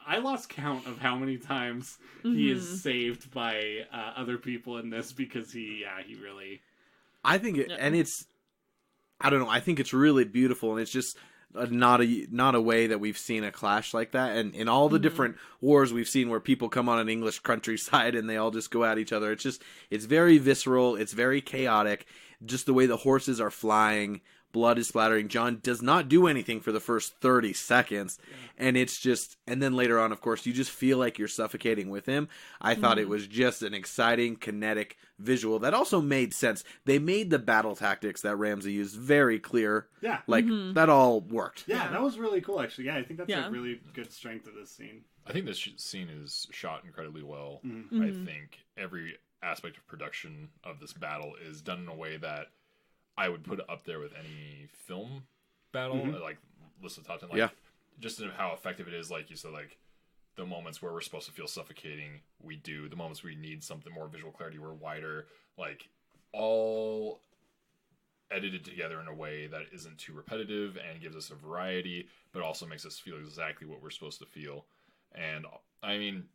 I lost count of how many times he is saved by other people in this because he really. I think and it's, I don't know. I think it's really beautiful, and it's just not a way that we've seen a clash like that. And in all the different wars we've seen where people come on an English countryside and they all just go at each other, it's very visceral. It's very chaotic. Just the way the horses are flying. Blood is splattering. John does not do anything for the first 30 seconds. And it's just, and then later on, of course, you just feel like you're suffocating with him. I thought it was just an exciting, kinetic visual that also made sense. They made the battle tactics that Ramsay used very clear. Yeah. Like, that all worked. Yeah, that was really cool, actually. Yeah, I think that's a really good strength of this scene. I think this scene is shot incredibly well. I think every aspect of production of this battle is done in a way that I would put it up there with any film battle, like list of top 10. Like, just in how effective it is, like you said, like the moments where we're supposed to feel suffocating, we do. The moments we need something more visual clarity, we're wider. Like, all edited together in a way that isn't too repetitive and gives us a variety, but also makes us feel exactly what we're supposed to feel. And I mean,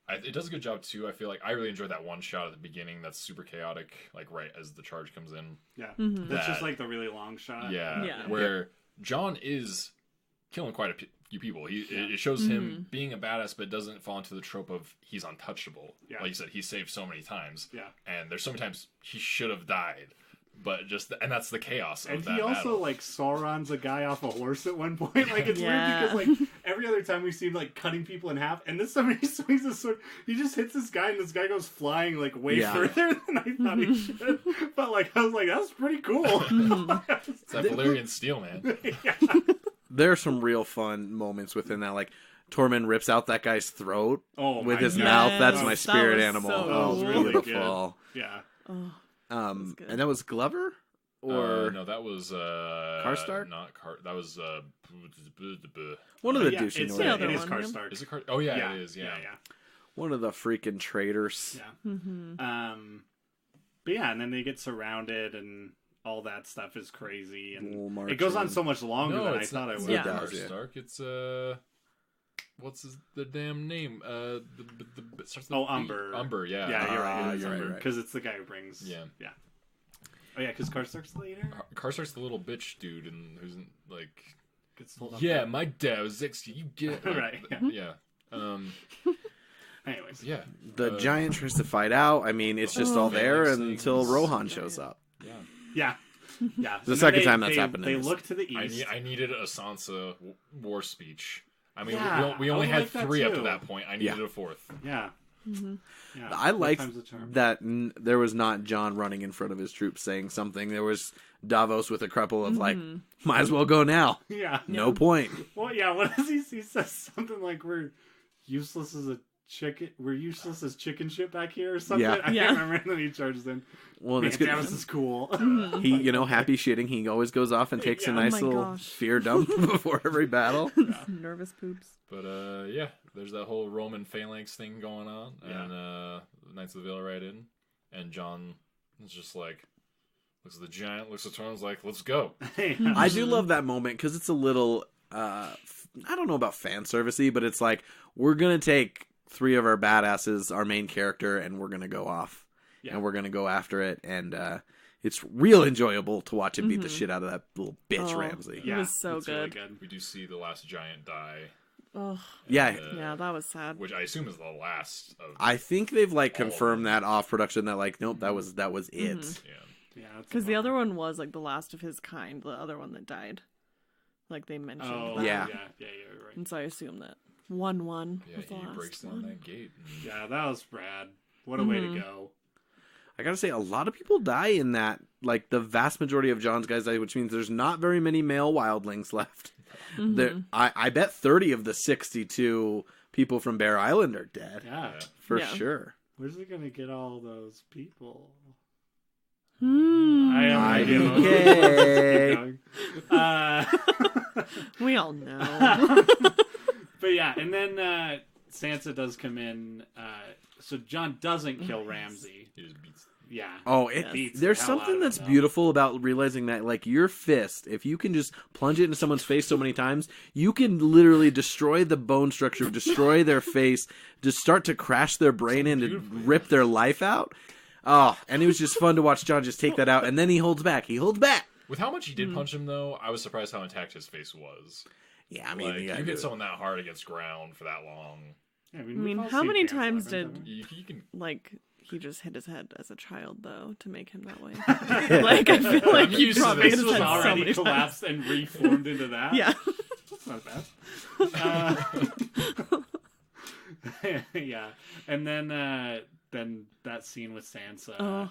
it does a good job too. I feel like I really enjoyed that one shot at the beginning that's super chaotic, like right as the charge comes in. Yeah, that's just like the really long shot. Yeah. Where John is killing quite a few people. It shows him being a badass, but doesn't fall into the trope of he's untouchable. Yeah. Like you said, he's saved so many times. Yeah, and there's so many times he should have died. But and that's the chaos of and that he also battle. like Sauron's a guy off a horse at one point. Like it's weird because like every other time we see him like cutting people in half, and this time he swings his sword, he just hits this guy, and this guy goes flying like way further than I thought he should. But like I was like, that's pretty cool. It's that Valyrian steel, man. There are some real fun moments within that, like Tormund rips out that guy's throat with his mouth. That's my spirit animal. So really beautiful. Good. Yeah. And that was Glover, or no, that was Karstark? Not that was one of the yeah, douchey it's, Northern. it is one, Karstark. Is it Oh yeah, it is. Yeah. One of the freaking traitors. Yeah. But yeah, and then they get surrounded and all that stuff is crazy, Little and March it goes on and- so much longer No, than I it's thought not. it It's would. Yeah. not does, Arya yeah. Stark. It's what's the damn name? It starts with Oh, B. Umber. Umber, yeah. Yeah, you're right. you're right. Because it's the guy who brings. Yeah. Yeah. Oh yeah, because Karstark's the leader. Karstark's the little bitch dude, and who's like, Gets told off. yeah, my dad was 60. You get Right, Yeah. Anyways. Yeah. The giant tries to fight out. I mean, it's just all there Phalanx until things. Rohan shows up. Yeah. Yeah. Yeah. The And second then time that's happened in They this. look to the east. I needed a Sansa war speech. I mean, Yeah, we I only would had like that 3 up to too. that point. I needed Yeah. a 4th. Yeah. Yeah. I Fourth liked time's the charm. that there was not John running in front of his troops saying something. There was Davos with a couple of like, might as well go now. Yeah. No point. Well, yeah. What does he? He says something like, "We're useless as a chicken. We're useless as chicken shit back here," or something. Yeah. I Yeah. can't remember. And then he charges in. Well, Man, it's good. Davos is cool. He, happy shitting. He always goes off and takes a Yeah. Oh nice my little gosh. fear dump before every battle. Nervous poops. But yeah, there's that whole Roman phalanx thing going on, Yeah. and Knights of the Vale right in, and John is just like looks at the giant, looks at Tormund's like, let's go. I do love that moment because it's a little, I don't know about fan servicey, but it's like we're gonna take 3 of our badasses, our main character, and we're gonna go off, and we're gonna go after it, and it's real enjoyable to watch him beat the shit out of that little bitch Oh. Ramsay. It was so it's really good. We do see the last giant die, Oh, Yeah, yeah, that was sad. which I assume is the last of. I think they've like All of confirmed them. that off production that like nope that was it. Yeah. Yeah, Because the other one was like the last of his kind, the other one that died. Like they mentioned. Oh that. Yeah. yeah, you're right. And so I assume that 1-1 Yeah, was the he last breaks down one. that gate. And Yeah, that was rad. What a way to go. I gotta say, a lot of people die in that. Like the vast majority of John's guys die, which means there's not very many male wildlings left. There, I bet 30 of the 62 people from Bear Island are dead Yeah. for Yeah. sure. Where's he gonna get all those people? Hmm. I have no idea. Okay. We all know. But yeah, and then Sansa does come in. So John doesn't kill Ramsay. he just beats. Yeah. Oh, Beats there's the hell out something of that's him, though. beautiful about realizing that, like, your fist, if you can just plunge it into someone's face so many times, you can literally destroy the bone structure, destroy their face, just start to crash their brain in to rip their life out. Oh, and it was just fun to watch John just take that out, and then he holds back. He holds back. With how much he did punch him, though, I was surprised how intact his face was. Yeah, I mean, Like, yeah, you hit someone that hard against ground for that long. Yeah, I we've mean, all how seen many Pan's times Labyrinth, did You can. like he just hit his head as a child though to make him that way? Like I feel like he used to probably this. hit This his was head so already many times. collapsed and reformed into that. Yeah. That's not bad. Yeah, and then that scene with Sansa Oh.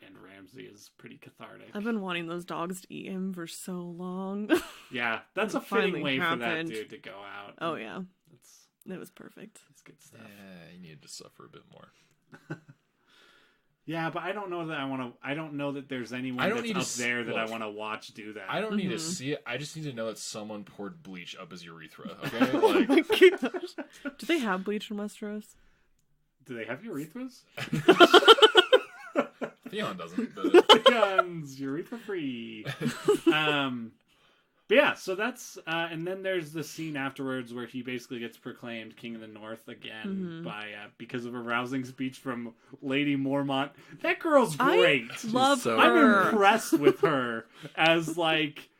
and Ramsay is pretty cathartic. I've been wanting those dogs to eat him for so long. Yeah, that's a It fitting finally way for that happened. dude to go out. Oh yeah, That's it was perfect. good stuff. Yeah, he needed to suffer a bit more. Yeah, but I don't know that I want to. I don't know that there's anyone I don't that's need to up there that I look. want to watch do that. I don't need to see it. I just need to know that someone poured bleach up his urethra. Okay, Oh like my gosh. Do they have bleach in Westeros? Do they have urethras? Theon doesn't. But Guns, urethra free. But yeah, so that's and then there's the scene afterwards where he basically gets proclaimed King of the North again by because of a rousing speech from Lady Mormont. That girl's great. I love so- I'm her. impressed with her as like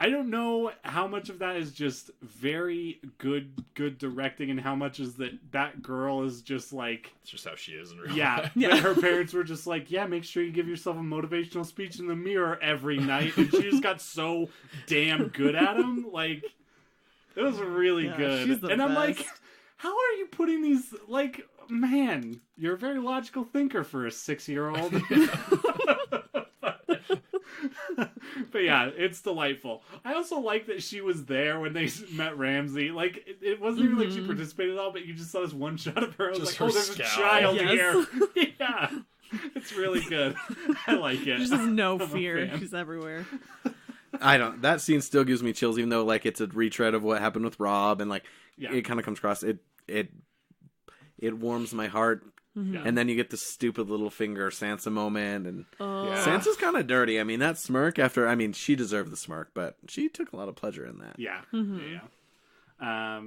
I don't know how much of that is just very good directing and how much is that girl is just like it's just how she is in real yeah, life. Yeah. that her parents were just like, yeah, make sure you give yourself a motivational speech in the mirror every night, and she just got so damn good at them. Like, it was really Yeah, good. she's the And I'm like, best. how are you putting these? Like, man, you're a very logical thinker for a 6-year-old. But yeah, it's delightful. I also like that she was there when they met Ramsay. Like, it wasn't even like she participated at all, but you just saw this one shot of her. I was Just like, oh, her there's a scowl. child Yes. here. Yeah. It's really good. I like it. She has no I'm a fear. fan. She's everywhere. I don't. That scene still gives me chills, even though like it's a retread of what happened with Rob, and like Yeah. it kind of comes across. It warms my heart Mhm. And then you get the stupid little finger Sansa moment, and Oh. Yeah. Sansa's kind of dirty. I mean, that smirk after, I mean, she deserved the smirk, but she took a lot of pleasure in that. Yeah. Mhm. Yeah.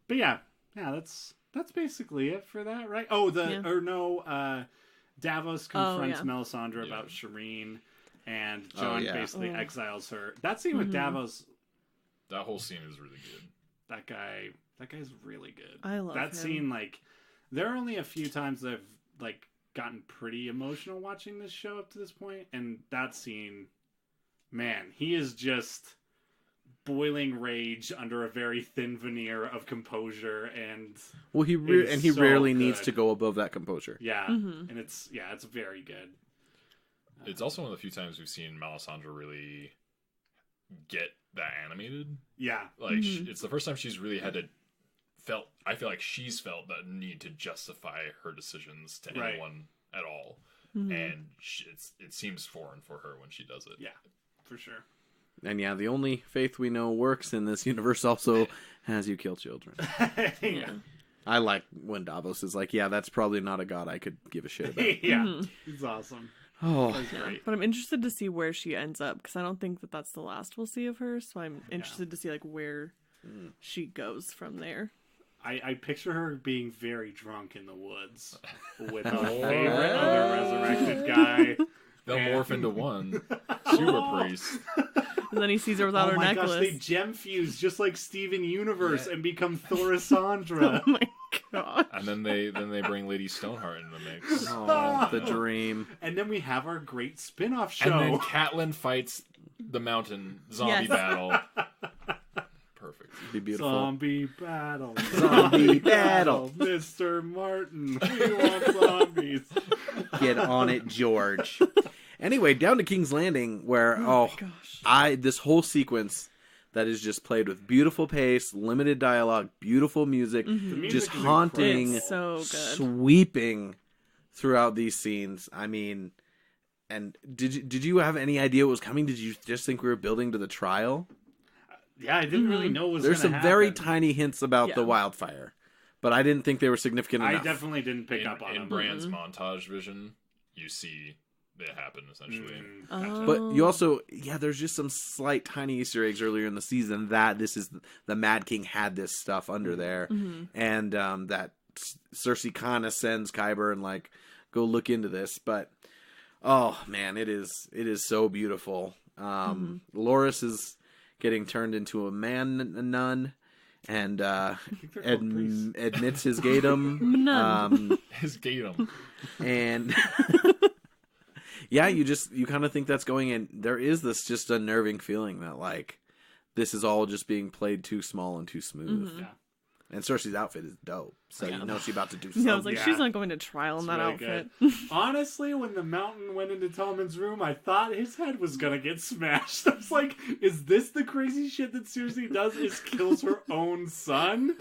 But yeah, that's basically it for that, right? Oh, Davos confronts yeah. Melisandre about Shireen, and Jon basically exiles her. That scene with Davos, That whole scene is really good. that guy's really good. I love that him. scene. Like, there are only a few times that I've like gotten pretty emotional watching this show up to this point, and that scene, man, he is just boiling rage under a very thin veneer of composure, and Well, he It's so rarely needs good. to go above that composure. yeah, Mhm. and it's very good. It's also one of the few times we've seen Melisandre really get that animated. Yeah, Like, it's the first time she's really had to I feel like she's felt that need to justify her decisions to Right. anyone at all. Mhm. And it seems foreign for her when she does it. yeah, for sure. And yeah, the only faith we know works in this universe also has you kill children. Yeah, I like when Davos is like, yeah, that's probably not a god I could give a shit about. yeah, it's awesome. Oh, That's great. But I'm interested to see where she ends up because I don't think that that's the last we'll see of her. So I'm interested to see like where she goes from there. I picture her being very drunk in the woods with her favorite other resurrected guy. They'll And- morph into one. Super priest. And then he sees her without Oh her my necklace. gosh, they gem fuse just like Steven Universe and become Thorisandra. Oh my god. And then they bring Lady Stoneheart into the mix. oh, the dream. And then we have our great spin-off show. And then Catelyn fights the mountain zombie Yes. battle. Perfect. Be beautiful. Zombie battle. Zombie battle. Mr. Martin. We want zombies. Get on it, George. Anyway, down to King's Landing, where Gosh. this whole sequence that is just played with beautiful pace, limited dialogue, beautiful music, The music just is haunting, It's so good. sweeping throughout these scenes. I mean, and did you have any idea what was coming? Did you just think we were building to the trial? Yeah, I didn't really know what was There's some gonna very happen. tiny hints about Yeah. the wildfire, but I didn't think they were significant I enough. definitely didn't pick up on In them. Bran's montage vision, you see it happen essentially. Gotcha. But you also, there's just some slight tiny Easter eggs earlier in the season that this is the Mad King had this stuff under there, and that Cersei kind of sends Kyber and like go look into this. But oh man, it is so beautiful. Loras is getting turned into a nun, and admits his gaydom. Nun. His Gatum. And yeah, you kind of think that's going in. There is this just unnerving feeling that like this is all just being played too small and too smooth. Yeah. And Cersei's outfit is dope, so you know she's about to do something. Yeah, I was like, Yeah. she's not going to trial in that really outfit. Honestly, when the mountain went into Tommen's room, I thought his head was gonna get smashed. I was like, is this the crazy shit that Cersei does? Is kills her own son?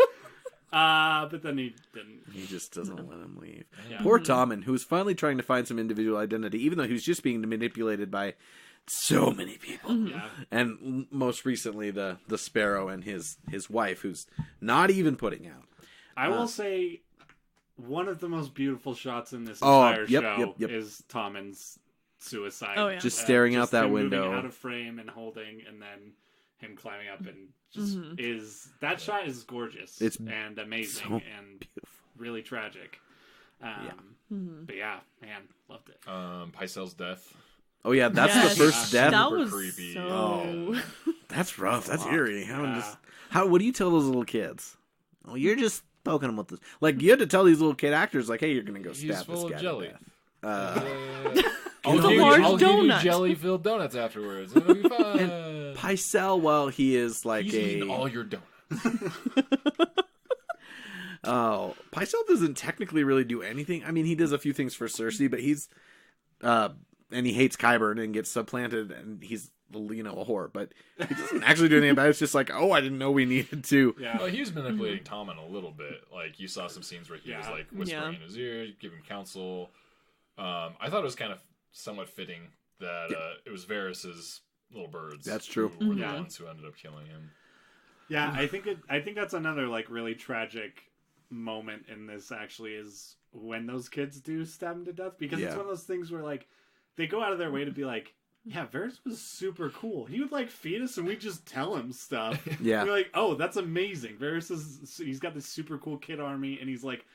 But then he didn't. He just doesn't let him leave. Yeah. Poor Tommen, who's finally trying to find some individual identity, even though he was just being manipulated by so many people. Yeah. And most recently, the Sparrow and his wife, who's not even putting out. I will say, one of the most beautiful shots in this Oh, entire yep, show yep. is Tommen's suicide. Oh, yeah. Just staring out that him window. moving out of frame and holding, and then him climbing up and just is that shot is gorgeous. It's and amazing so and really tragic. But yeah, man, loved it. Pycelle's death. Oh yeah, that's Yes. the first death. That Super was creepy. so... That's rough. That's eerie. Yeah. What do you tell those little kids? Oh, you're just poking them with this. Like you had to tell these little kid actors, like, hey, you're gonna go He's stab this full guy of to jelly. death. I'll It's a give large I'll give you donut. jelly-filled donuts afterwards. It'll be fun. Pycelle, while he is like He's eating all your donuts. Pycelle doesn't technically really do anything. I mean, he does a few things for Cersei, but he's and he hates Qyburn and gets supplanted, and he's a whore. But he doesn't actually do anything about it. It's just like, oh, I didn't know we needed to. Yeah. Well, he was manipulating Tommen a little bit. Like, you saw some scenes where he was like whispering Yeah. in his ear, giving counsel. I thought it was kind of somewhat fitting that it was Varys's little birds. That's true. Who were the Yeah. ones who ended up killing him. Yeah, I think that's another like really tragic moment in this. Actually, is when those kids do stab him to death, because it's Yeah. one of those things where like they go out of their way to be like, yeah, Varys was super cool. He would like feed us and we just tell him stuff. Yeah. We're like, oh, that's amazing. He's got this super cool kid army and he's like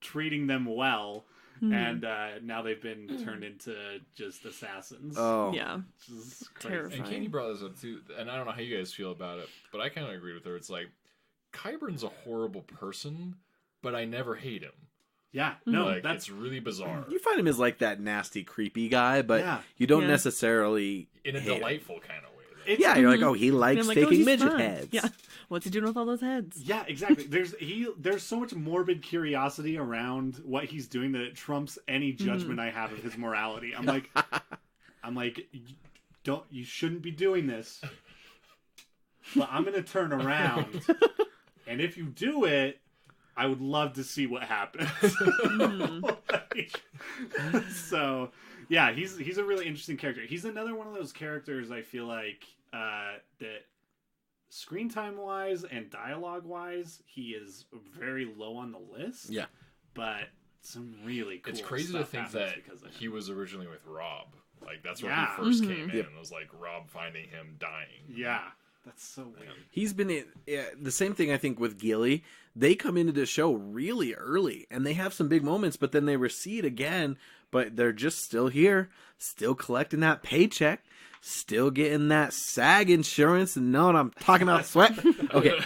treating them well. And now they've been turned into just assassins. Oh. Yeah. Which is crazy. Terrifying. And Katie brought this up too, and I don't know how you guys feel about it, but I kind of agree with her. It's like, Qyburn's a horrible person, but I never hate him. Yeah, no, Like, that's it's really bizarre. You find him as like that nasty, creepy guy, but Yeah. you don't Yeah. necessarily In a hate him. delightful kind of way. Though. it's, Yeah, you're like, oh, he And likes I'm like, taking he's midget fun. heads. Yeah. What's he doing with all those heads? yeah, exactly. There's so much morbid curiosity around what he's doing that it trumps any judgment I have of his morality. I'm like, you shouldn't be doing this, but I'm gonna turn around, and if you do it, I would love to see what happens. So, yeah, he's a really interesting character. He's another one of those characters I feel like that screen time wise and dialogue wise, he is very low on the list. Yeah. But some really cool It's crazy to stuff think happens that because of him. he was originally with Rob. Like, that's where Yeah. he first came in. Yep. It was like Rob finding him dying. Yeah, that's so weird. He's been in the same thing, I think, with Gilly. They come into the show really early, and they have some big moments, but then they recede again. But they're just still here, still collecting that paycheck, still getting that SAG insurance. And know what I'm talking about? Sweat. Okay.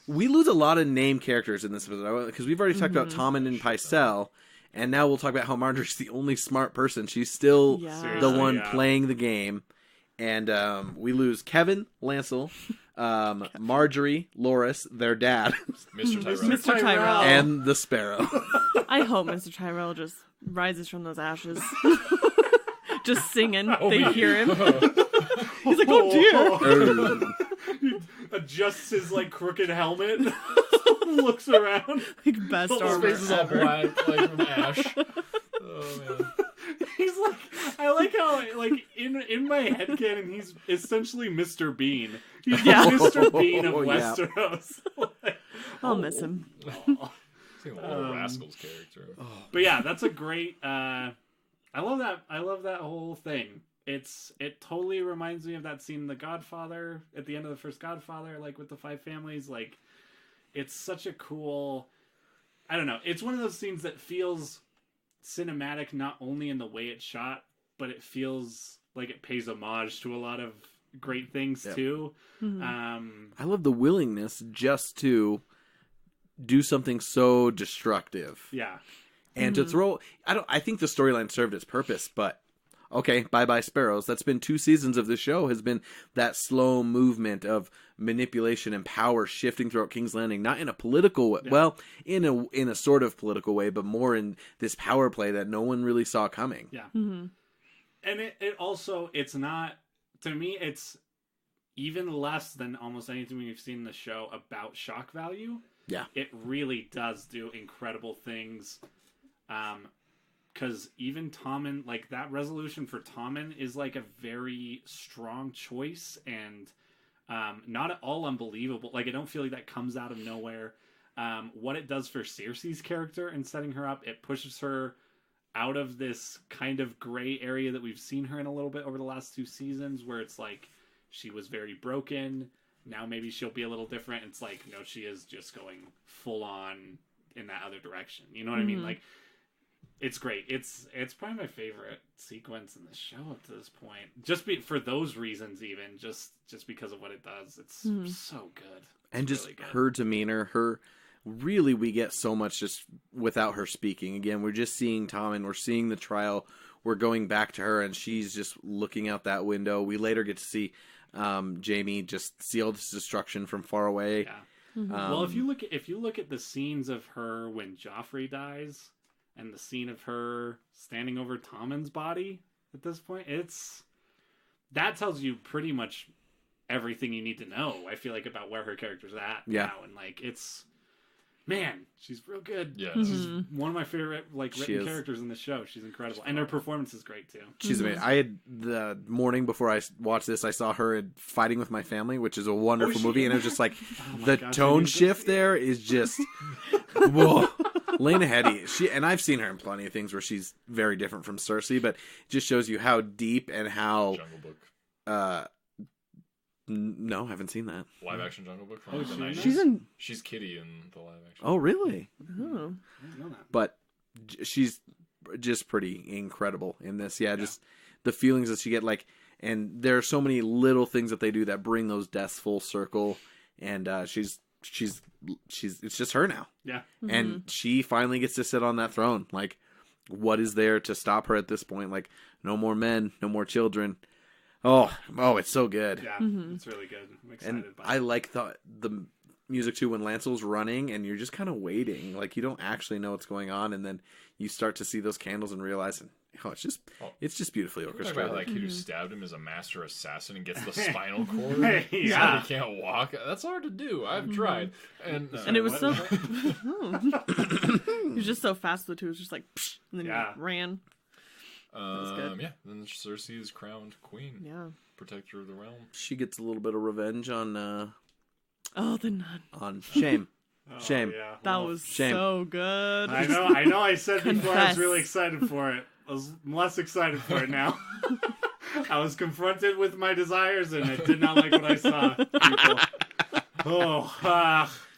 We lose a lot of name characters in this episode because we've already talked about Tommen and Pycelle, and now we'll talk about how Marjorie's the only smart person. She's still Yeah. the Seriously, one yeah. playing the game. And we lose Kevin, Lancel, Marjorie, Loris, their dad, Mr. Tyrell. Mr. Tyrell. and the Sparrow. I hope Mr. Tyrell just rises from those ashes. Just singing. Oh, They man. hear him. He's like, oh dear. He adjusts his like crooked helmet, looks around. Like best His His armor face is all ever. black, like from ash. Oh, man. He's like, I like how like in my headcanon he's essentially Mr. Bean. He's Yeah. the Mr. Bean of Yeah. Westeros. Like, I'll miss him. oh. It's like a little Rascals character. But yeah, that's a great. I love that. I love that whole thing. It totally reminds me of that scene in The Godfather at the end of the first Godfather, like with the 5 families. Like, it's such a cool. I don't know. It's one of those scenes that feels cinematic, not only in the way it's shot, but it feels like it pays homage to a lot of great things Yep. too. I love the willingness just to do something so destructive Yeah. and to throw. I think the storyline served its purpose, but okay, bye Sparrows. That's been 2 seasons of the show. Has been that slow movement of manipulation and power shifting throughout King's Landing, not in a political way. Yeah. Well, in a sort of political way, but more in this power play that no one really saw coming. Yeah. And it also, it's not, to me, it's even less than almost anything we've seen in the show about shock value. Yeah. It really does do incredible things. Because even Tommen, like that resolution for Tommen is like a very strong choice and not at all unbelievable. Like I don't feel like that comes out of nowhere. What it does for Cersei's character and setting her up, it pushes her out of this kind of gray area that we've seen her in a little bit over the last 2 seasons, where it's like she was very broken. Now maybe she'll be a little different. It's like, no, she is just going full on in that other direction. You know what I mean? Like, it's great. It's probably my favorite sequence in the show up to this point. Just for those reasons, even just because of what it does. It's so good. And It's just really good. her demeanor, really, we get so much just without her speaking. Again, we're just seeing Tom and we're seeing the trial. We're going back to her and she's just looking out that window. We later get to see Jamie just see all this destruction from far away. Yeah. Well, if you look at the scenes of her when Joffrey dies, and the scene of her standing over Tommen's body at this point, that tells you pretty much everything you need to know. I feel like about where her character's at now, and like man, she's real good. Yeah. She's one of my favorite She written is. characters in the show. She's incredible, and her performance is great too. She's amazing. I had the morning before I watched this, I saw her in Fighting with My Family, which is a wonderful she- movie, and it was just like my the gosh, I tone didn't shift there is just whoa. Lena Headey, and I've seen her in plenty of things where she's very different from Cersei, but it just shows you how deep and how. Jungle Book. No, haven't seen that. Live action Jungle Book from Oh, like the 90s. She's in. She's Kitty in the live action. Oh, really? Oh. I didn't know that. But she's just pretty incredible in this. Yeah, just the feelings that she get, like, and there are so many little things that they do that bring those deaths full circle, and she's it's just her now. Yeah. And she finally gets to sit on that throne. Like, what is there to stop her at this point? Like, no more men, no more children. Oh, it's so good. Yeah, it's really good. I'm excited And by I it. like the music too when Lancel's running and you're just kind of waiting. Like, you don't actually know what's going on, and then you start to see those candles and realize, it's just beautifully We're talking orchestrated. about that kid who stabbed him as a master assassin and gets the spinal cord. Yeah. So he can't walk. That's hard to do. I've tried. And And it was What? so. He was just so fast with it too. It was just like, psh, and then Yeah. he ran. was good. yeah. Then Cersei is crowned queen, Yeah. protector of the realm. She gets a little bit of revenge on Oh, the nun. Shame. Oh, Shame. Yeah. That Well, was shame. so good. I know. I said before I was Confess. really excited for it. I was less excited for it now. I was confronted with my desires, and I did not like what I saw. People.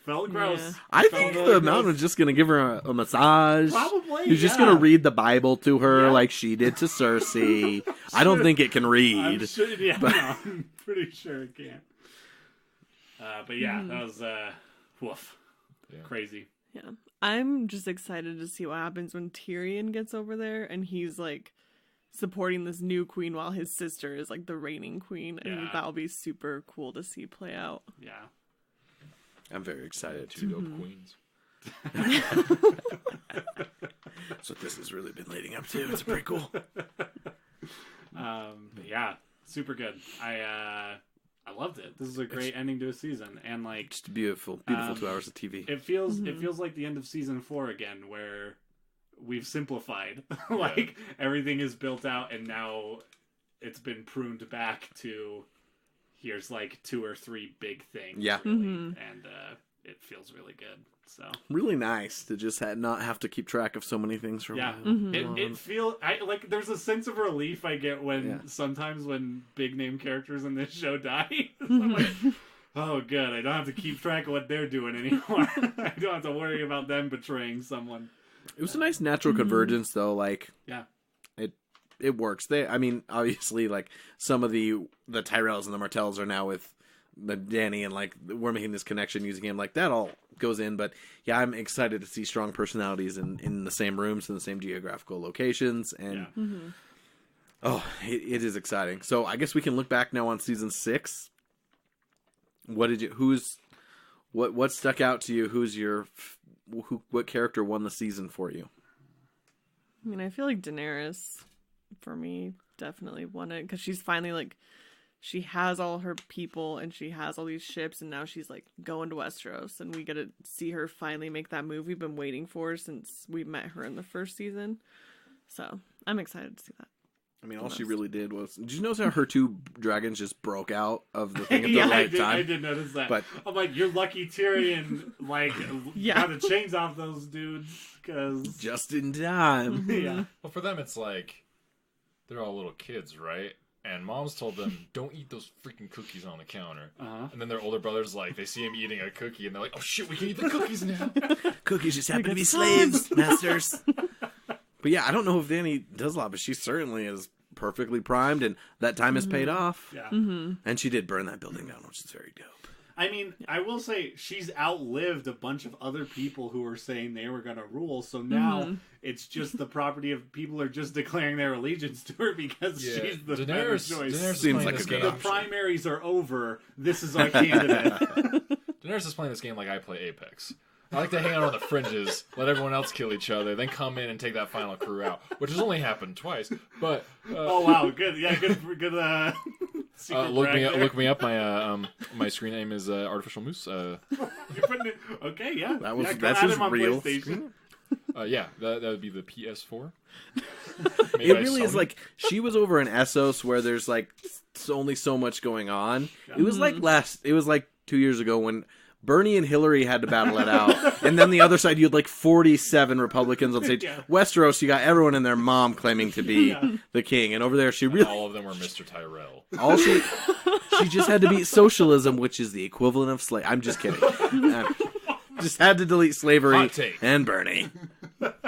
Felt gross. Yeah. I Felt think really the mountain gross. was just gonna give her a massage. Probably, He's just yeah. gonna read the Bible to her Yeah. like she did to Cersei. I don't think it can I'm read. sure, yeah, no, I'm pretty sure it can. But yeah, that was woof, Yeah. crazy. Yeah. I'm just excited to see what happens when Tyrion gets over there and he's like supporting this new queen while his sister is like the reigning queen. I Yeah. think that'll be super cool to see play out. Yeah. I'm very excited Two too. dope queens. That's what this has really been leading up to. It's pretty cool. But yeah, super good. I loved it. This is a great ending to a season, and like Just a beautiful 2 hours of TV. it feels like the end of season 4 again, where we've simplified. Like everything is built out, and now it's been pruned back to here's like 2 or 3 big things. Yeah. really, Mhm. and it feels really good. So Really nice to just not have to keep track of so many things for a yeah, while. it feels like there's a sense of relief I get when Yeah. sometimes when big name characters in this show die. I'm like, oh, good. I don't have to keep track of what they're doing anymore. I don't have to worry about them betraying someone. It was a nice natural convergence, though. Like, Yeah. it works. Obviously, like some of the Tyrells and the Martells are now with the Dany, and like we're making this connection using him. Like that all goes in. But yeah, I'm excited to see strong personalities in the same rooms in the same geographical locations, and Yeah. it is exciting. So I guess we can look back now on season 6. What stuck out to you? What character won the season for you? I mean, I feel like Daenerys, for me, definitely won it because she's finally like, she has all her people and she has all these ships, and now she's like going to Westeros, and we get to see her finally make that move we've been waiting for since we met her in the first season. So I'm excited to see that. I mean, all she really did was. Did you notice how her 2 dragons just broke out of the thing at the Yeah, right I time? did notice that. But- I'm like, you're lucky Tyrion like Yeah. got the chains off those dudes because Just in time. yeah. Well, for them, it's like they're all little kids, right? And moms told them, don't eat those freaking cookies on the counter. Uh-huh. And then their older brothers, like, they see him eating a cookie, and they're like, oh shit, we can eat the cookies now. Cookies just happen to be get slaves, masters. But yeah, I don't know if Dany does a lot, but she certainly is perfectly primed, and that time has paid off. Yeah. And she did burn that building down, which is very dope. I mean, I will say she's outlived a bunch of other people who were saying they were going to rule. So now it's just the property of people are just declaring their allegiance to her because Yeah, she's the better choice. Daenerys is Seems playing like this a good game. The primaries are over. This is our candidate. Daenerys is playing this game like I play Apex. I like to hang out on the fringes, let everyone else kill each other, then come in and take that final crew out, which has only happened twice. But Oh wow, good. Yeah, good. Secret look brag me up. there. Look me up. My screen name is Artificial Moose. You're putting it, okay, yeah. That's add his him on real PlayStation. Yeah, that would be the PS4. It really is like she was over in Essos where there's like only so much going on. It was like 2 years ago when Bernie and Hillary had to battle it out. And then the other side, you had like 47 Republicans on stage. Yeah. Westeros, you got everyone and their mom claiming to be the king. And over there, she really... All of them were Mr. Tyrell. All she just had to beat socialism, which is the equivalent of slavery. I'm just kidding. Just had to delete slavery Hot take. and Bernie. But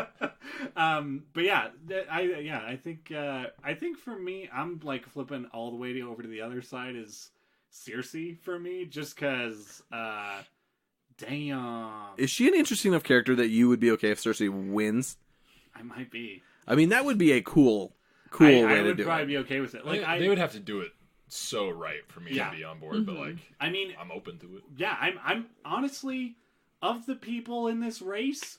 yeah, I think for me, I'm like flipping all the way over to the other side is Cersei for me, just because, damn. Is she an interesting enough character that you would be okay if Cersei wins? I might be. I mean, that would be a cool way I to would do probably it. be okay with it. Like They would have to do it so right for me Yeah. to be on board, but like, I mean, I'm open to it. yeah, I'm honestly, of the people in this race,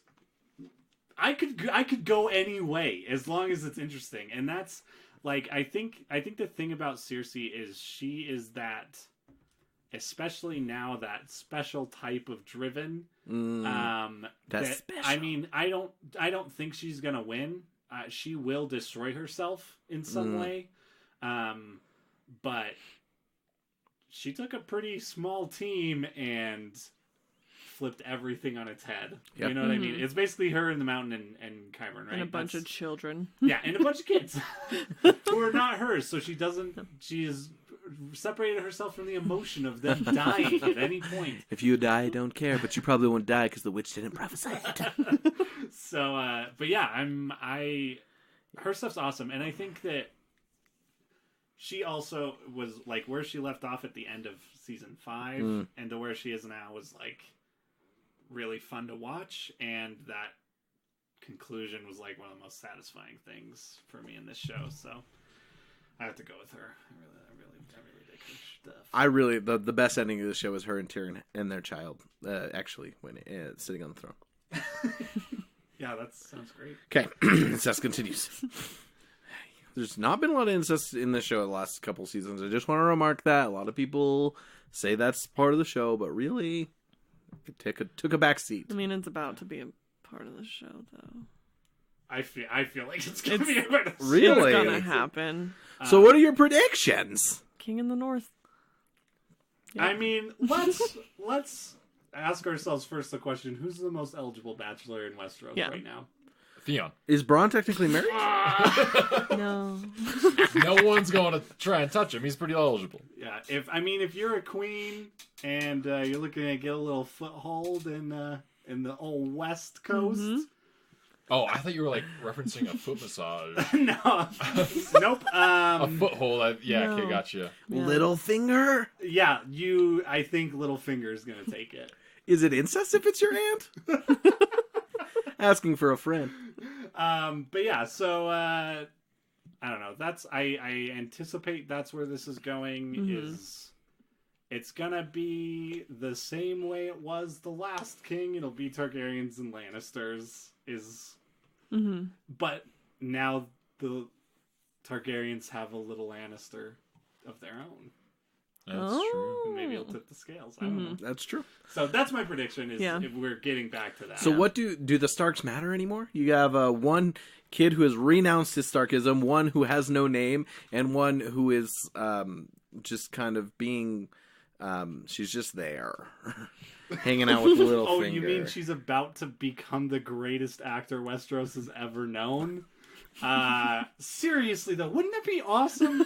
I could go any way as long as it's interesting, and that's like I think the thing about Cersei is she is that, especially now, that special type of driven. That's special. I mean, I don't think she's gonna win. She will destroy herself in some way, but she took a pretty small team and flipped everything on its head. Yep. You know what I mean? It's basically her in the mountain and Qyburn, right? And a bunch of children. Yeah, and a bunch of kids who are not hers. So she has separated herself from the emotion of them dying at any point. If you die, I don't care, but you probably won't die because the witch didn't prophesy it. So, but yeah, her stuff's awesome, and I think that she also was like where she left off at the end of season 5 and to where she is now was like really fun to watch, and that conclusion was like one of the most satisfying things for me in this show. So I have to go with her. I really dig her stuff. I really the best ending of the show is her and Tyrion and their child actually winning, sitting on the throne. Yeah, that sounds great. Okay, incest continues. There's not been a lot of incest in this show the last couple seasons. I just want to remark that a lot of people say that's part of the show, but really, it took a back seat. I mean, it's about to be a part of the show, though. I feel like it's gonna be a better. Really? It's gonna happen. So, what are your predictions? King in the North. Yep. I mean, let's ask ourselves first the question: who's the most eligible bachelor in Westeros right now? Theon. Is Bronn technically married? No. No one's going to try and touch him. He's pretty eligible. Yeah, if you're a queen and you're looking to get a little foothold in the old West Coast. Oh, I thought you were like referencing a foot massage. No, nope. A foothold. No. Okay, gotcha. Yeah. Littlefinger? Yeah, I think Littlefinger is gonna take it. Is it incest if it's your aunt? Asking for a friend. But yeah, so I don't know. I anticipate that's where this is going. Is it's gonna be the same way it was the last king. It'll be Targaryens and Lannisters. But now the Targaryens have a little Lannister of their own. That's true. And maybe it'll tip the scales. I don't know. That's true. So that's my prediction. Is Yeah. if we're getting back to that. So what do the Starks matter anymore? You have one kid who has renounced his Starkism, one who has no name, and one who is just kind of being she's just there. Hanging out with Littlefinger. Oh, you mean she's about to become the greatest actor Westeros has ever known? Seriously though, wouldn't that be awesome?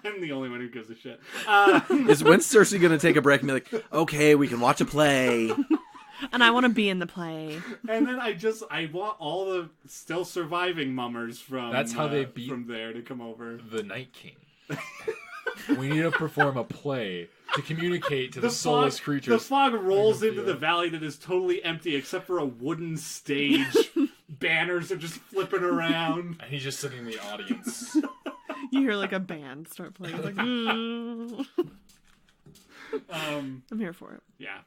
I'm the only one who gives a shit. Is when Cersei gonna take a break and be like, okay, we can watch a play? And I want to be in the play. And then I want all the still surviving mummers from That's how they beat from there to come over. the Night King. We need to perform a play to communicate to the soulless The creatures. fog rolls into the valley that is totally empty except for a wooden stage. Banners are just flipping around. And he's just sitting in the audience. You hear like a band start playing. It's like, I'm here for it. Yeah.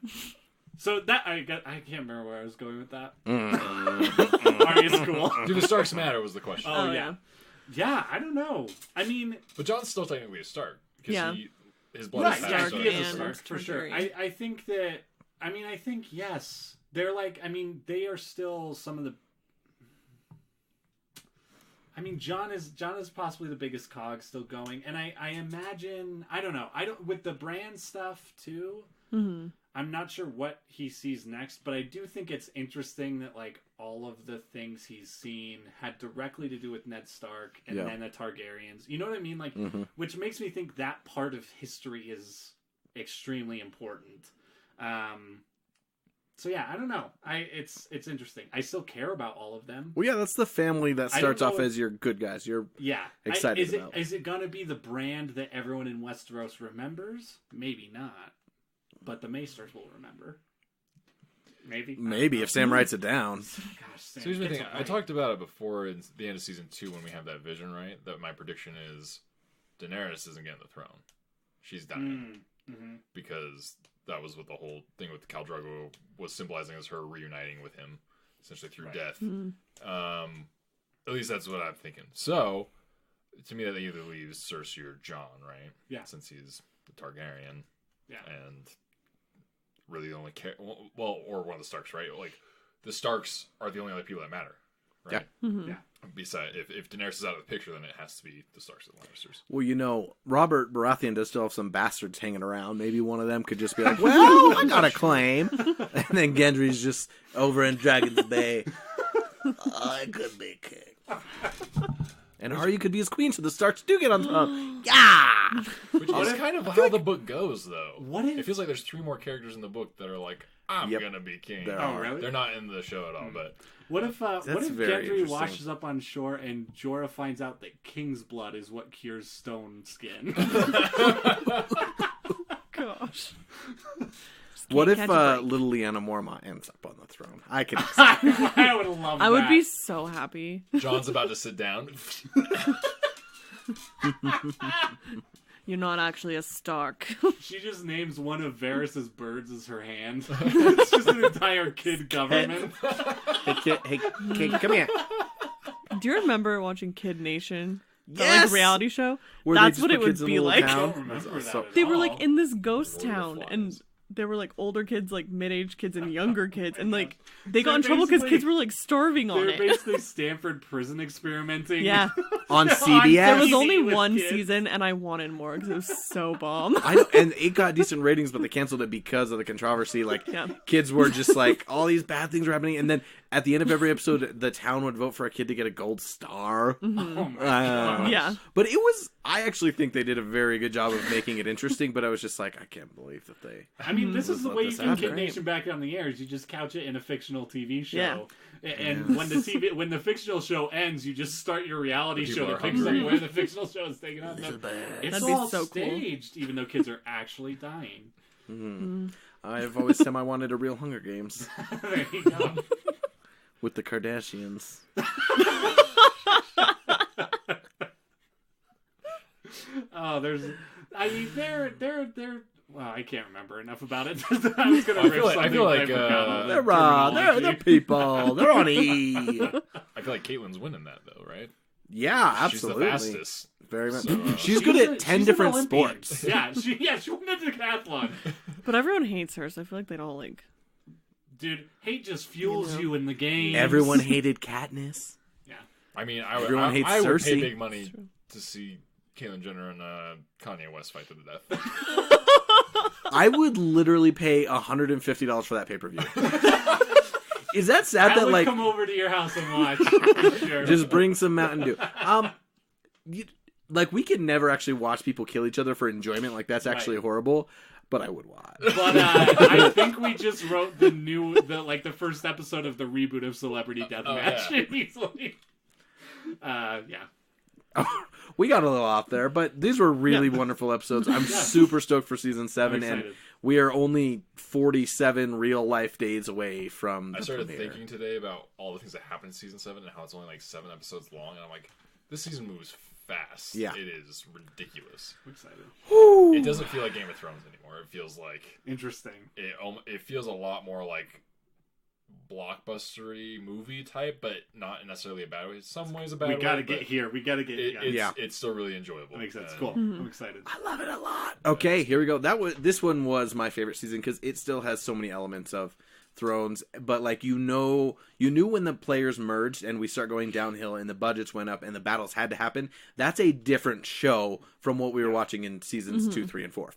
So that I can't remember where I was going with that. Arya's cool. Do the Starks matter was the question. Oh, Oh, yeah. Yeah, I don't know. I mean, But John's still technically a Stark. Because Yeah. his blood right, is yeah, back. Stark he is a and Stark for sure. Targaryen. I think that. I think yes, they're like. I mean, they are still some of the. I mean, John is possibly the biggest cog still going, and I imagine, I don't know, with the brand stuff too. Mm-hmm. I'm not sure what he sees next, but I do think it's interesting that like all of the things he's seen had directly to do with Ned Stark and then the Targaryens. You know what I mean? Like, which makes me think that part of history is extremely important. So yeah, I don't know. It's interesting. I still care about all of them. Well, yeah, that's the family that starts off as your good guys. You're excited about. Is it gonna be the brand that everyone in Westeros remembers? Maybe not. But the Maesters will remember. Maybe if Sam writes it down. Gosh, Sam, so here's the thing. I talked about it before in the end of season 2 when we have that vision, right? That my prediction is Daenerys isn't getting the throne. She's dying. Because that was what the whole thing with Khal Drogo was symbolizing, as her reuniting with him, essentially through death. At least that's what I'm thinking. So, to me, that either leaves Cersei or Jon, right? Yeah. Since he's the Targaryen. Yeah. And really the only or one of the Starks, right? Like, the Starks are the only other people that matter, right? Yeah. Mm-hmm. Yeah. Besides, if Daenerys is out of the picture, then it has to be the Starks and Lannisters. Well, Robert Baratheon does still have some bastards hanging around. Maybe one of them could just be like, well, I got a claim. And then Gendry's just over in Dragon's Bay. I could be king. And Arya could be his queen, so the Starks do get on throne. Yeah! Which is kind of how the book goes, though. What if... It feels like there's 3 more characters in the book that are like, I'm gonna be king. Really? They're not in the show at all, but... What if very Gendry interesting. washes up on shore and Jorah finds out that king's blood is what cures stone skin? Gosh. What if catch a break. little Lyanna Mormont ends up on the throne? I can. I would love that. I would be so happy. John's about to sit down. You're not actually a Stark. She just names one of Varys' birds as her hand. It's just an entire kid government. Hey, come here. Do you remember watching Kid Nation? Yes! Like reality show? Where they That's just what put it would kids in a be little like. I town? don't remember that So- at They were all. like in this ghost Lord of the town, Flies. and there were like older kids, like mid-aged kids, and younger kids, and like they got in They're trouble because basically- kids were like starving on They're it. basically Stanford prison experimenting. Yeah, On On CBS. there was TV only with one kids. season, and I wanted more because it was so bomb. I know, and it got decent ratings, but they canceled it because of the controversy. Like, Yeah. kids were just like, all these bad things were happening, and then at the end of every episode, the town would vote for a kid to get a gold star. Oh my god. Yeah, But it was, I actually think they did a very good job of making it interesting, but I was just like, I can't believe that they... I mean, this is the Let way you this can happen. Kid Nation back on the air. Is you just couch it in a fictional TV show, Yeah. and when the fictional show ends, you just start your reality The show people that are picks up hungry. where the fictional show is taking off. It's That'd be all so cool. staged, even though kids are actually dying. I've always said I wanted a real Hunger Games There you go. with the Kardashians. Oh, they're. Well, I can't remember enough about it. I was gonna rip I feel like, something, but I forgot They're terminology. they're people. They're on E. I feel like Caitlyn's winning that, though, right? Yeah, absolutely. She's the fastest. Very much. So, She's good at 10 she's different an Olympian. sports. Yeah, she won the decathlon. but everyone hates her, so I feel like they don't like. Dude, hate just fuels you in the game. Everyone hated Katniss. Yeah. I mean, Everyone hates I would pay Cersei. big money to see Caitlyn Jenner and Kanye West fight to the death. I would literally pay $150 for that pay-per-view. Is that sad I that would like come over to your house and watch. For sure. just bring some Mountain Dew? Like we could never actually watch people kill each other for enjoyment. Like that's actually Right. horrible. But I would watch. But I think we just wrote the first episode of the reboot of Celebrity Deathmatch. yeah. Easily. Yeah. We got a little out there, but these were really wonderful episodes. I'm super stoked for season 7, I'm and excited. we are only 47 real life days away from the I started premiere. thinking today about all the things that happened in season 7 and how it's only like 7 episodes long, and I'm like, this season moves fast. Yeah. It is ridiculous. I'm excited. It doesn't feel like Game of Thrones anymore. It feels like Interesting. it feels a lot more like blockbustery movie type, but not necessarily a bad way. In some ways a bad way. We gotta but get here. We gotta get It's, here. Yeah. it's still really enjoyable. That makes sense. And Cool. I'm excited. I love it a lot. Okay, here we go. This one was my favorite season because it still has so many elements of Thrones, but like you knew when the players merged and we start going downhill and the budgets went up and the battles had to happen. That's a different show from what we were watching in seasons 2, 3, and 4,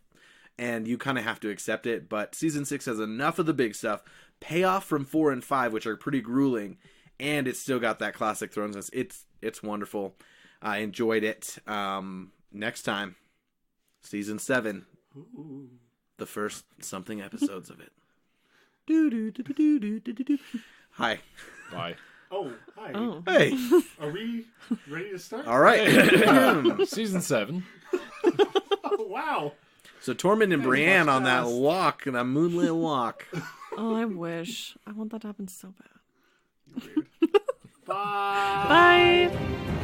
and you kind of have to accept it. But season 6 has enough of the big stuff, payoff from 4 and 5, which are pretty grueling, and it's still got that classic Thrones. It's wonderful. I enjoyed it. Next time, season 7, the first something episodes of it. Hi. Bye. Oh, hi. Oh. Hey. Are we ready to start? All right. Season 7. Oh, wow. So Tormund and Brienne on that walk, that moonlit walk. Oh, I wish. I want that to happen so bad. Bye. Bye.